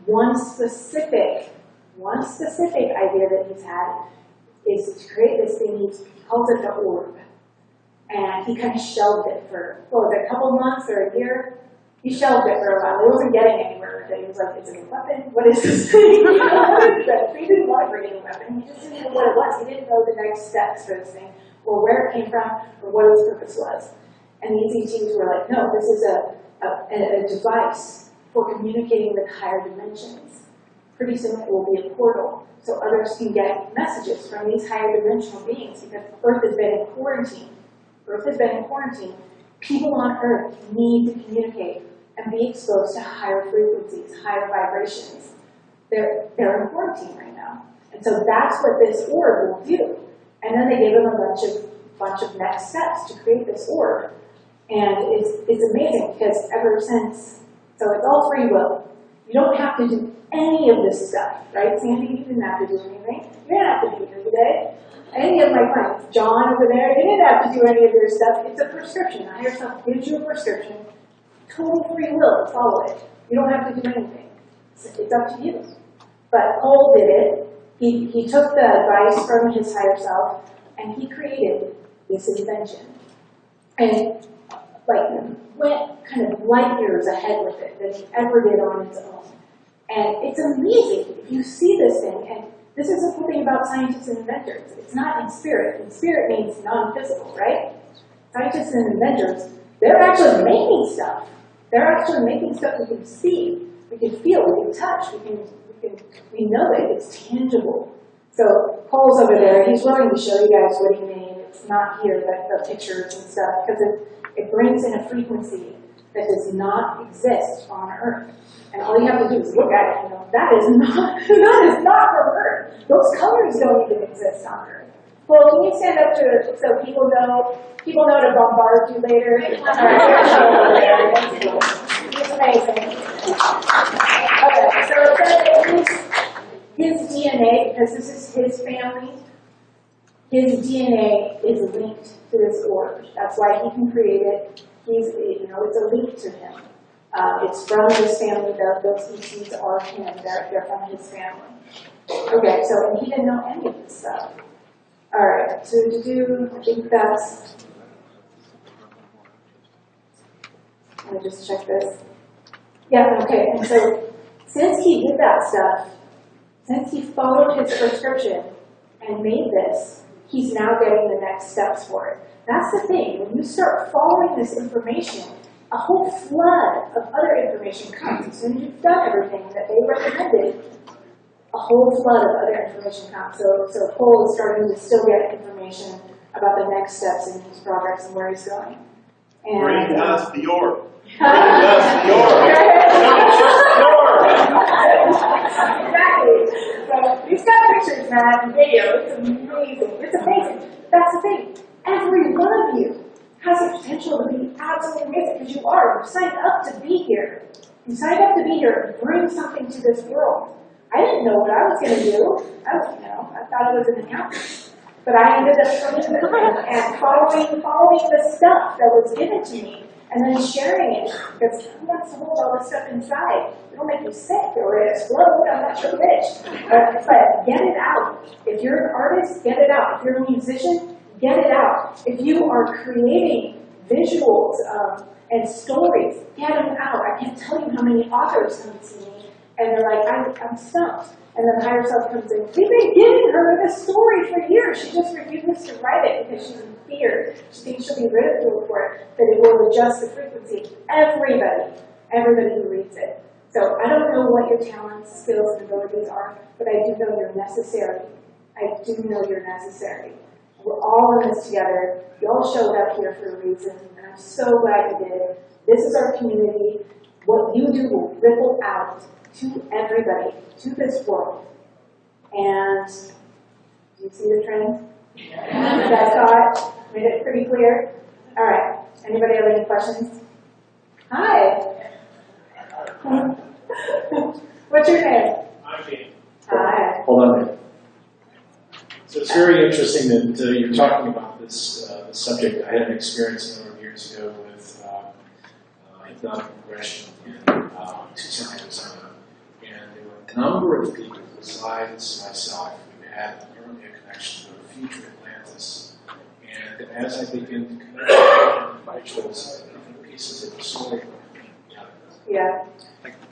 Speaker 2: One specific idea that he's had is to create this thing. He calls it the orb. And he kind of shelved it for, a couple months or a year. He shelved it for a while. He wasn't getting anywhere with it. He was like, is it a weapon? What is this thing? He didn't want to bring in a weapon. He just didn't know what it was. He didn't know the next steps for this thing, or where it came from, or what its purpose was. And these ETs were like, no, this is a device for communicating with higher dimensions. Pretty soon it will be a portal, so others can get messages from these higher dimensional beings, because Earth has been in quarantine. People on Earth need to communicate and be exposed to higher frequencies, higher vibrations. They're in quarantine right now. And so that's what this orb will do. And then they gave him a bunch of next steps to create this orb. And it's amazing, because ever since, so it's all free will. You don't have to do any of this stuff, right? Sandy, you didn't have to do anything. You didn't have to be here today. Any of my clients, John over there, you didn't have to do any of their stuff. It's a prescription. The higher self gives you a prescription. Total free will to follow it. You don't have to do anything. It's up to you. But Cole did it. He took the advice from his higher self, and he created this invention. And went kind of light years ahead with it than he ever did on his own. And it's amazing if you see this thing, and this is the cool thing about scientists and inventors. It's not in spirit. In spirit means non-physical, right? Scientists and inventors, they're actually making stuff. They're actually making stuff we can see, we can feel, we can touch, we know it, it's tangible. So Cole's over there, he's willing to show you guys what he made. It's not here, the pictures and stuff, because it brings in a frequency that does not exist on Earth. And all you have to do is look at it and go, that is not from Earth. Those colors don't even exist on Earth. Well, can you stand up so people know to bombard you later? All right, it's amazing. Okay, so it says his DNA, because this is his family, his DNA is linked to this orb. That's why he can create it. It's a link to him. It's from his family. Those ETs are him. They're from his family. Okay, and he didn't know any of this stuff. All right, I think that's. Let me just check this. Yeah, okay. And so, since he did that stuff, since he followed his prescription and made this, he's now getting the next steps for it. That's the thing. When you start following this information, a whole flood of other information comes. As soon as you've done everything that they recommended, a whole flood of other information comes. So Cole is starting to still get information about the next steps in his progress and where he's going. And,
Speaker 3: bring us the orb. Bring us the orb.
Speaker 2: Exactly. So He's got pictures, man, and video. It's amazing. It's amazing. That's the thing. Every one of you has the potential to be absolutely amazing because you are. You signed up to be here. You signed up to be here and bring something to this world. I didn't know what I was going to do. I thought I was an accountant. But I ended up coming and following the stuff that was given to me and then sharing it because who wants to hold all this stuff inside? It'll make you sick or explode. I'm not sure which. But get it out. If you're an artist, get it out. If you're a musician, get it out. If you are creating visuals and stories, get them out. I can't tell you how many authors come to me and they're like, I'm stumped. And then higher self comes in. We've been giving her this story for years. She just refuses to write it because she's in fear. She thinks she'll be ridiculed for it, that it will adjust the frequency. Everybody who reads it. So I don't know what your talents, skills, and abilities are, but I do know you're necessary. I do know you're necessary. We're all in this together. You all showed up here for a reason, and I'm so glad you did. This is our community. What you do will ripple out to everybody, to this world. And do you see the trend? Yeah. You guys saw it? Made it pretty clear? All right. Anybody have any questions? Hi. What's your name?
Speaker 4: I'm Jane.
Speaker 2: Hi.
Speaker 5: Hold on a minute.
Speaker 4: So it's very interesting that you're talking about this subject. I had an experience a number of years ago with hypnotic regression in Tucson, and there were a number of people besides myself who had apparently a connection to a future Atlantis. And as I began to connect with individuals, different pieces of the story together.
Speaker 2: Yeah.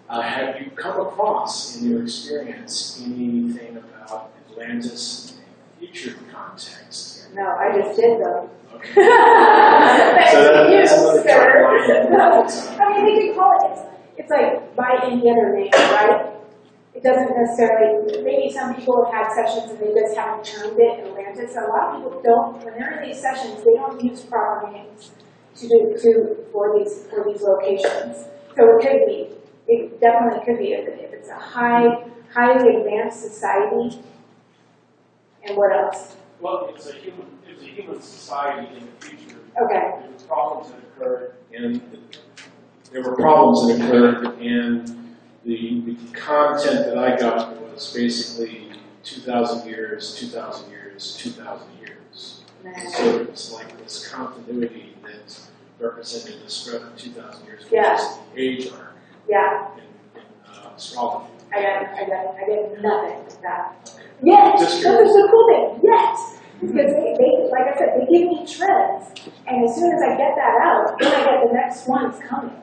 Speaker 4: Have you come across in your experience anything about Atlantis in a future context?
Speaker 2: No, I just did though.
Speaker 4: Okay.
Speaker 2: Thank you,
Speaker 4: that's another
Speaker 2: sir.
Speaker 4: tagline.
Speaker 2: No, I mean, they can call it, it's like by any other name, right? It doesn't necessarily, maybe some people have had sessions and they just haven't termed it Atlantis. A lot of people don't, when they're in these sessions, they don't use proper names for these locations. So it could be, it definitely could be, if it's a highly advanced society. And what else?
Speaker 4: Well, it's a human society in the future.
Speaker 2: Okay.
Speaker 4: There were problems that occurred, and the content that I got was basically 2,000 years, 2,000 years, 2,000 years.
Speaker 2: Nice.
Speaker 4: So it's like this continuity that represented the spread of 2,000 years, which
Speaker 2: Yeah.
Speaker 4: is the age arc
Speaker 2: Yeah.
Speaker 4: in astrology.
Speaker 2: I get nothing like that.
Speaker 4: Okay.
Speaker 2: Yet,
Speaker 4: Just
Speaker 2: that's
Speaker 4: curious.
Speaker 2: the cool thing. Yet, because they, like I said, they give me trends, and as soon as I get that out, then I get the next one's coming,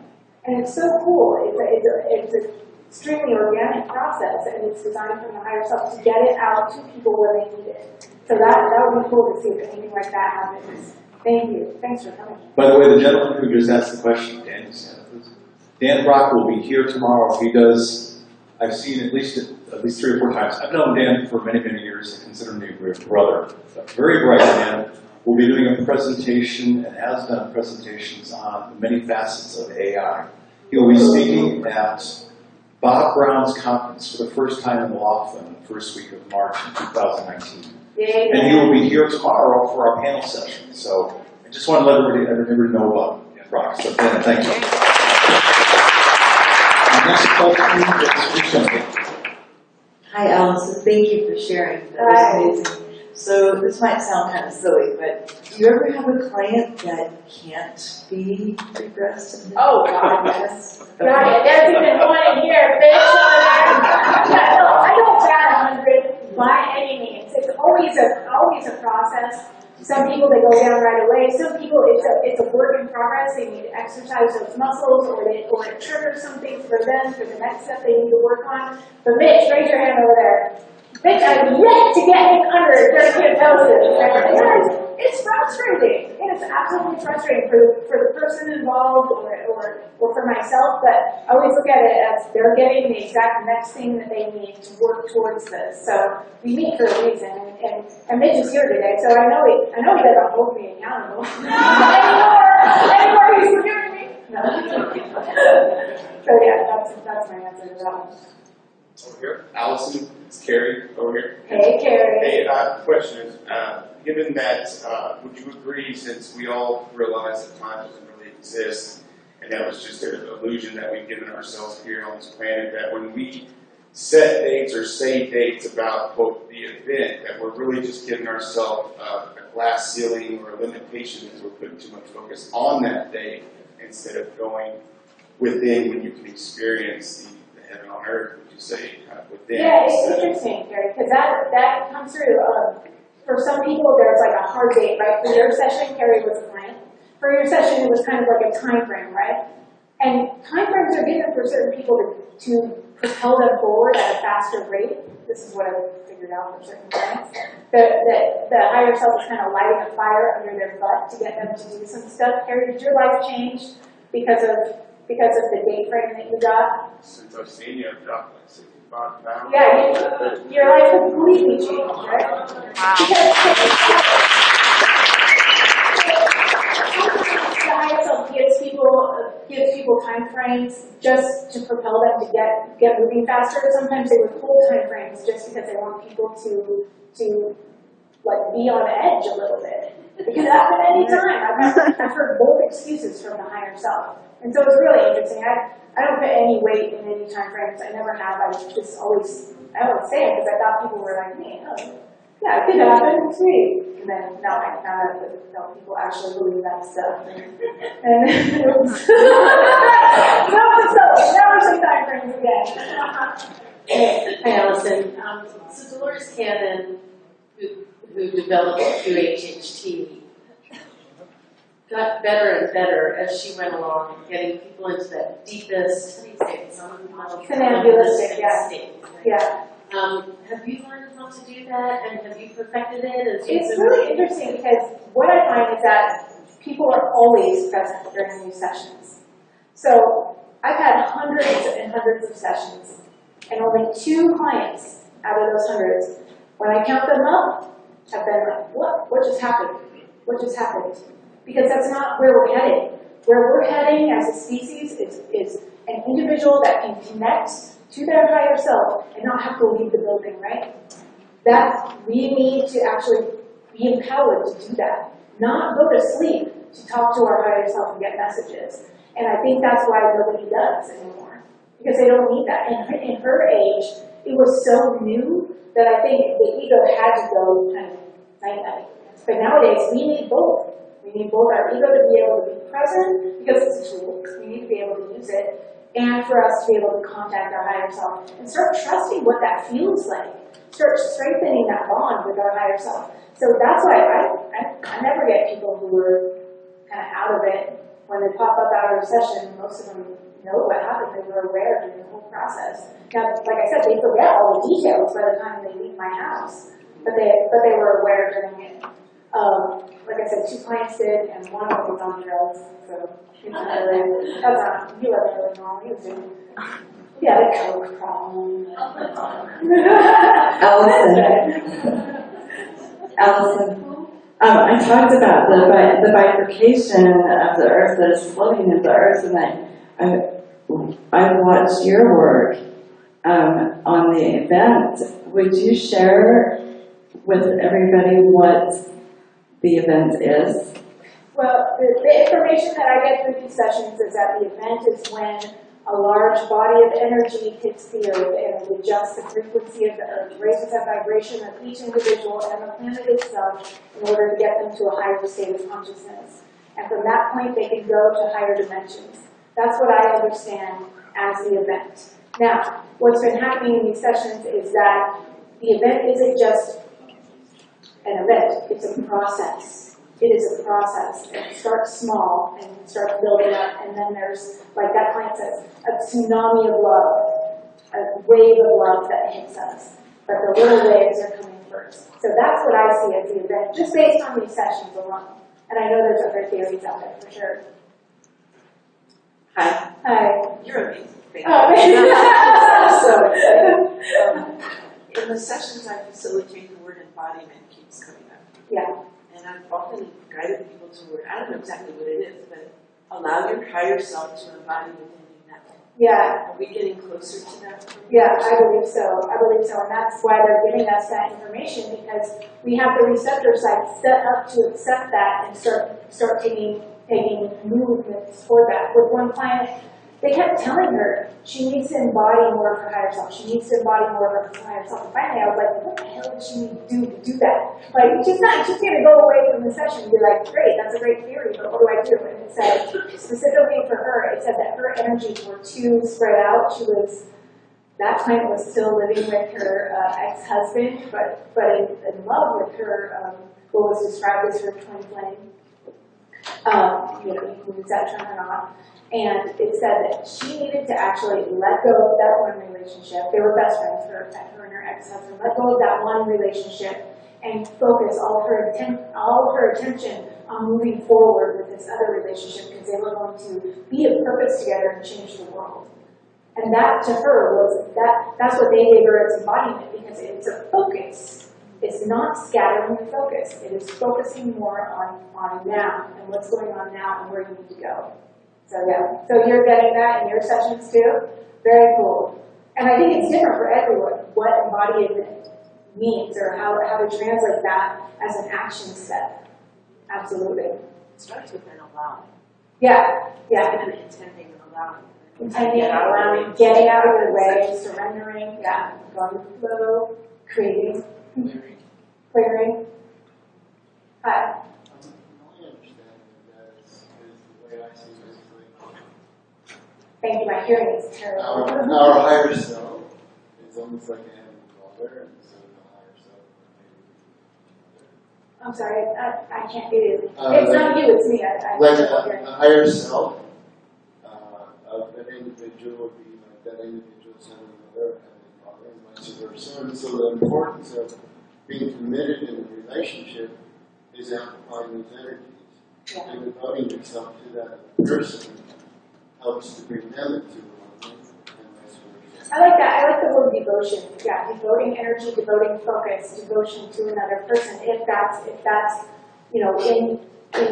Speaker 2: and it's so cool. It's an extremely organic process, and it's designed from the higher self to get it out to people where they need it. So that would be cool to see if anything like that happens. Thank you. Thanks for coming.
Speaker 5: By the way, the gentleman who just asked the question, Dan Brock, will be here tomorrow. He does, I've seen at least 3 or 4 times. I've known Dan for many, many years. I consider him a brother. Very bright man. Will be doing a presentation and has done presentations on the many facets of AI. He will be speaking at Bob Brown's conference for the first time in Laughlin the first week of March in 2019.
Speaker 2: Yay.
Speaker 5: And he will be here tomorrow for our panel session. So I just want to let everybody know about Dan Brock. So Dan, thank you. Next question is Lucinda.
Speaker 6: Hi, Allison. Thank you for sharing. That was amazing. So this might sound kind of silly, but do you ever have a client that can't be regressed?
Speaker 2: Oh, God, yes. God, there's even one in here, bitch, over there. I don't bat 100 by any means. It's always a process. Some people, they go down right away. Some people, it's a work in progress. They need to exercise those muscles, or it triggers something for them for the next step they need to work on. But Mitch, raise your hand over there. Mitch, I've yet to get him under 30 hypnosis. It's frustrating. It is absolutely frustrating for the person involved or for myself, but I always look at it as they're getting the exact next thing that they need to work towards this. So we meet for a reason, and Mitch is here today, so I know he doesn't hold me accountable anymore. He's forgiving me. No. So yeah, that's my answer to that one.
Speaker 1: Over here, Allison.
Speaker 3: It's Carrie over here.
Speaker 2: Hey, Carrie.
Speaker 3: Hey, question is, given that, would you agree, since we all realize that time doesn't really exist, and that was just an illusion that we've given ourselves here on this planet, that when we set dates or say dates about, quote, the event, that we're really just giving ourselves a glass ceiling or a limitation because we're putting too much focus on that day instead of going within when you can experience the heaven on earth, would you say, kind of within?
Speaker 2: Yeah, it's interesting, Derrick, because that comes through. For some people, there's like a hard date, right? For your session, Carrie was a client. For your session, it was kind of like a time frame, right? And time frames are given for certain people to propel them forward at a faster rate. This is what I've figured out for certain clients. The higher self is kind of lighting a fire under their butt to get them to do some stuff. Carrie, did your life change because of the date frame that you got?
Speaker 3: Since I've seen you, I've dropped like 65 pounds.
Speaker 2: Yeah, your life completely changed, right? The higher self gives people time frames just to propel them to get moving faster. Sometimes they withhold time frames just because they want people to like be on edge a little bit. It can happen any time. I've heard both excuses from the higher self. And so it's really interesting. I don't put any weight in any time frames. I never have. I always say it because I thought people were like me. Oh, yeah, it could happen. Sweet. And then now I found out that people actually believe that stuff. And now we're some time frames again.
Speaker 7: Hi, Allison. So Dolores Cannon, who developed QHHT, got better and better as she went along, getting people into that deepest, how do you say it,
Speaker 2: Somnambulistic, yeah.
Speaker 7: state. Right?
Speaker 2: Yeah.
Speaker 7: Have you learned how to do that, and have you perfected it?
Speaker 2: It's really interesting because what I find is that people are always present during these sessions. So I've had hundreds and hundreds of sessions, and only 2 clients out of those hundreds, when I count them up, have been like, what just happened? What just happened? Because that's not where we're heading. Where we're heading as a species is an individual that can connect to their higher self and not have to leave the building, right? That we need to actually be empowered to do that. Not go to sleep to talk to our higher self and get messages. And I think that's why nobody does anymore. Because they don't need that. In her age, it was so new that I think the ego had to go kind of night-night. But nowadays, we need both. We need both our ego to be able to be present, because it's a tool. We need to be able to use it. And for us to be able to contact our higher self and start trusting what that feels like. Start strengthening that bond with our higher self. So that's why I never get people who are kind of out of it. When they pop up out of a session, most of them know what happened. They were aware during the whole process. Now, like I said, they forget all the details by the time they leave my house. But they were aware during it. Like I said, 2 clients did, and one of them was on drugs. So he wasn't really normal. He was doing. Yeah, the coke problem.
Speaker 6: Allison, I talked about the bifurcation of the earth that is floating in the earth, and I watched your work on the event. Would you share with everybody what the event is?
Speaker 2: Well, the information that I get through these sessions is that the event is when a large body of energy hits the earth and it adjusts the frequency of the earth, raises the vibration of each individual and the planet itself in order to get them to a higher state of consciousness. And from that point, they can go to higher dimensions. That's what I understand as the event. Now, what's been happening in these sessions is that the event isn't just an event, it's a process. It is a process. It starts small and starts building up, and then there's, like that client says, a tsunami of love, a wave of love that hits us. But the little waves are coming first. So that's what I see as the event, just based on these sessions alone. And I know there's other theories out there for sure.
Speaker 7: Hi.
Speaker 2: Hi.
Speaker 7: You're amazing. Thank
Speaker 2: So,
Speaker 7: in the sessions I facilitate, the word embodiment keeps coming up.
Speaker 2: yeah.
Speaker 7: And I've often guided people toward, I don't know exactly what it is, but allow your higher self to embody within you now.
Speaker 2: Yeah,
Speaker 7: Are we getting closer to that?
Speaker 2: yeah, I believe so. I believe so, and that's why they're giving us that information, because we have the receptor site set up to accept that and start taking movements toward that. With one client, they kept telling her she needs to embody more of her higher self. She needs to embody more of her higher self. And finally, I was like, what the hell does she need to do that? Like, she's going to go away from the session and be like, great, that's a great theory, but what do I do? And it said, specifically for her, it said that her energies were too spread out. That client was still living with her ex-husband, but in love with her, what was described as her twin flame. You know, you can use that term or not. And it said that she needed to actually let go of that one relationship. They were best friends, her and her ex-husband. Let go of that one relationship and focus all her attention on moving forward with this other relationship, because they were going to be of purpose together and change the world. And that to her that's what they gave her as embodiment, because it's a focus. It's not scattering the focus. It is focusing more on now and what's going on now and where you need to go. So yeah, so you're getting that in your sessions too? Very cool. And I think it's different for everyone, what embodiment means or how to translate that as an action step. Absolutely.
Speaker 7: It starts with an allowing.
Speaker 2: Yeah, yeah.
Speaker 7: And intending and allowing.
Speaker 2: Intending, allowing, getting out of your way, surrendering, yeah, going with the flow, creating, clearing. Hi.
Speaker 8: My understanding of that is the way I see it is like
Speaker 2: Thank you, my hearing is terrible.
Speaker 8: our higher self is almost like a heavenly father, and so the higher self
Speaker 2: I'm sorry, I can't hear you. It's
Speaker 8: like-
Speaker 2: not you, it's me. I
Speaker 8: like
Speaker 2: can't hear.
Speaker 8: a higher self of an individual would be like that individual's heavenly mother, heavenly father, and vice versa. And so the importance of being committed in a relationship is amplifying those energies.
Speaker 2: Yeah.
Speaker 8: And devoting yourself to that person helps to bring them into alignment and vice versa.
Speaker 2: I like that. I like the word devotion. Yeah, devoting energy, devoting focus, devotion to another person. If that's you know in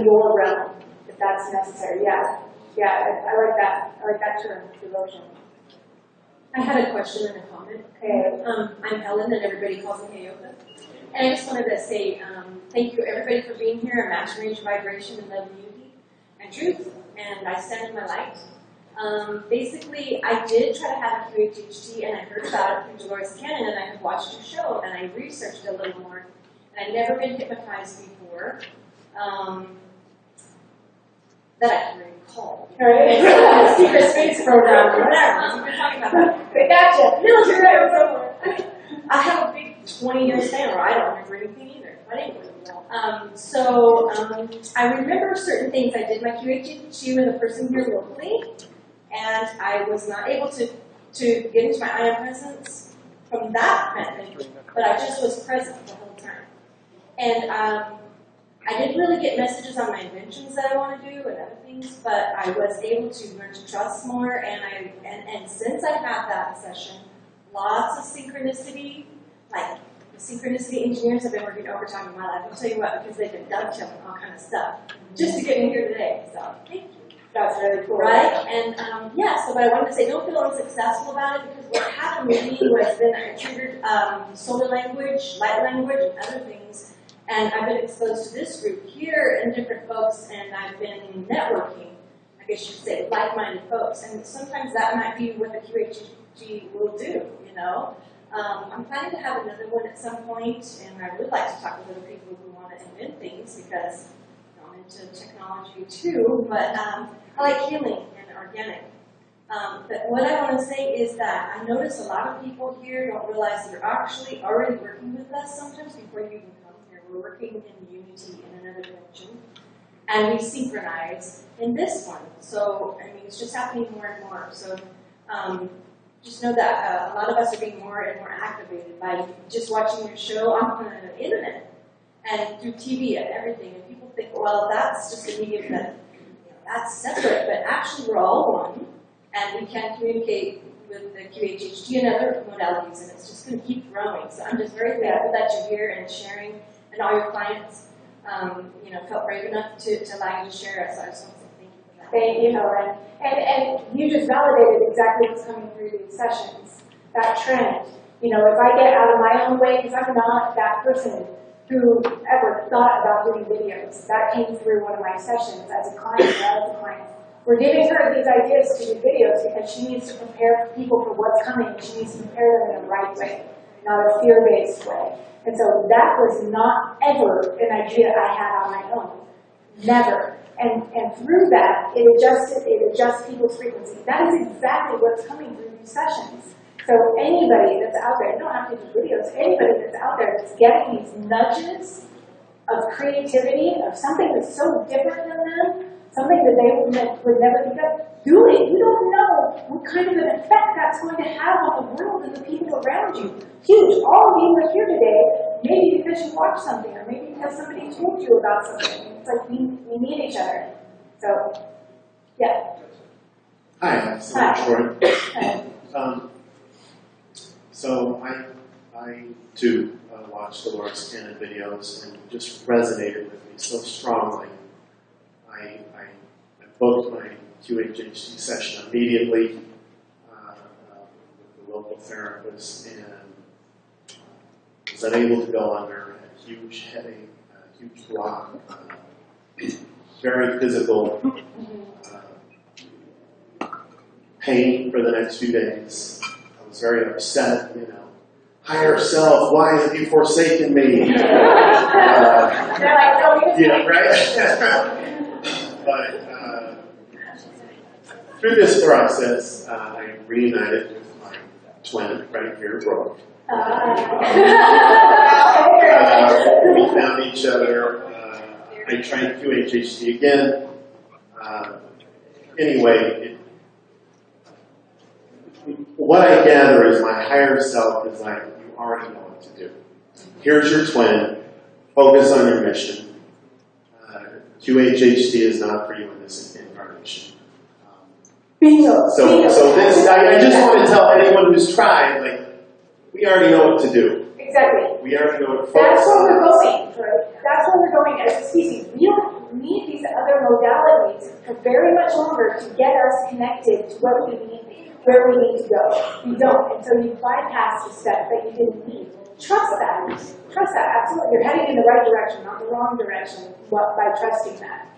Speaker 2: your realm, if that's necessary. Yeah, yeah. I like that. I like that term, devotion.
Speaker 9: I had a question and a comment.
Speaker 2: Okay.
Speaker 9: I'm Ellen, and everybody calls me Hayoka. And I just wanted to say thank you, everybody, for being here. I'm matching range vibration and love, unity, and truth, and I stand in my light. Basically, I did try to have a QHHT, and I heard about it from Dolores Cannon, and I had watched her show, and I researched it a little more. And I'd never been hypnotized before, that I can recall.
Speaker 2: Right.
Speaker 9: Secret Space program, or whatever. We've been talking about that.
Speaker 2: We gotcha.
Speaker 9: Military somewhere. I have a big 20-year span where I don't remember anything either. But anyway, I remember certain things. I did my QHHT with a person here locally, and I was not able to get into my I am presence from that method, but I just was present the whole time. And I didn't really get messages on my inventions that I want to do and other things, but I was able to learn to trust more, and since I had that session, lots of synchronicity, like the synchronicity engineers have been working overtime in my life. I'll tell you what, because they've been dovetailing all kind of stuff just to get me here today. So thank you.
Speaker 2: That's really cool.
Speaker 9: Right? And so what I wanted to say, don't feel unsuccessful about it, because what happened with me was then I triggered solar language, light language, and other things. And I've been exposed to this group here and different folks, and I've been networking, I guess you could say, like-minded folks. And sometimes that might be what the QHG will do, you know. I'm planning to have another one at some point, and I would like to talk with other people who want to invent things, because I'm into technology too, but I like healing and organic. But what I want to say is that I notice a lot of people here don't realize that you're actually already working with us sometimes before you even come here. We're working in unity in another dimension, and we synchronize in this one. So, I mean, it's just happening more and more. So, just know that a lot of us are being more and more activated by just watching your show on the internet and through TV and everything. And people think, well, that's just a medium that, that's separate, but actually we're all one, and we can communicate with the QHHT and other modalities, and it's just going to keep growing. So I'm just very thankful that you're here and sharing, and all your clients, felt brave enough to allow you to share it. So I just want to say thank you for
Speaker 2: They, you know, and you just validated exactly what's coming through these sessions, that trend. You know, if I get out of my own way, because I'm not that person who ever thought about doing videos. That came through one of my sessions as a client, We're giving her these ideas to do videos because she needs to prepare people for what's coming. She needs to prepare them in a right way, not a fear-based way. And so that was not ever an idea I had on my own. Never. And through that, it adjusts people's frequency. That is exactly what's coming through these sessions. So anybody that's out there, you don't have to do videos, anybody that's out there that's getting these nudges of creativity, of something that's so different than them, something that they would never think of, do it. You don't know what kind of an effect that's going to have on the world and the people around you. Huge. All of you are here today, maybe because you watched something, or maybe because somebody told you about something. It's like we need each other. So, yeah.
Speaker 10: Hi, I'm Troy.
Speaker 2: Hi.
Speaker 10: So I too watched the Lawrence Cannon videos and it just resonated with me so strongly. I booked my QHHT session immediately with the local therapist and was unable to go under a huge headache, a huge block, very physical pain for the next few days. I was very upset, you know. Higher self, why have you forsaken me? Yeah, right? But through this process, I reunited with my twin right here, Brooke. We found each other. I tried QHHT again. Anyway, what I gather is my higher self is like, you already know what to do. Here's your twin. Focus on your mission. QHHT is not for you in this incarnation. So this, I just want to tell anyone who's tried, like, we already know what to do.
Speaker 2: Exactly.
Speaker 10: We already know what to focus on.
Speaker 2: That's where we're going, right? That's where we're going as a species. We don't need these other modalities for very much longer to get us connected to what we need, where we need to go. We don't. And so you bypass the step that you didn't need. Trust that. Trust that. Absolutely. You're heading in the right direction, not the wrong direction, by trusting that.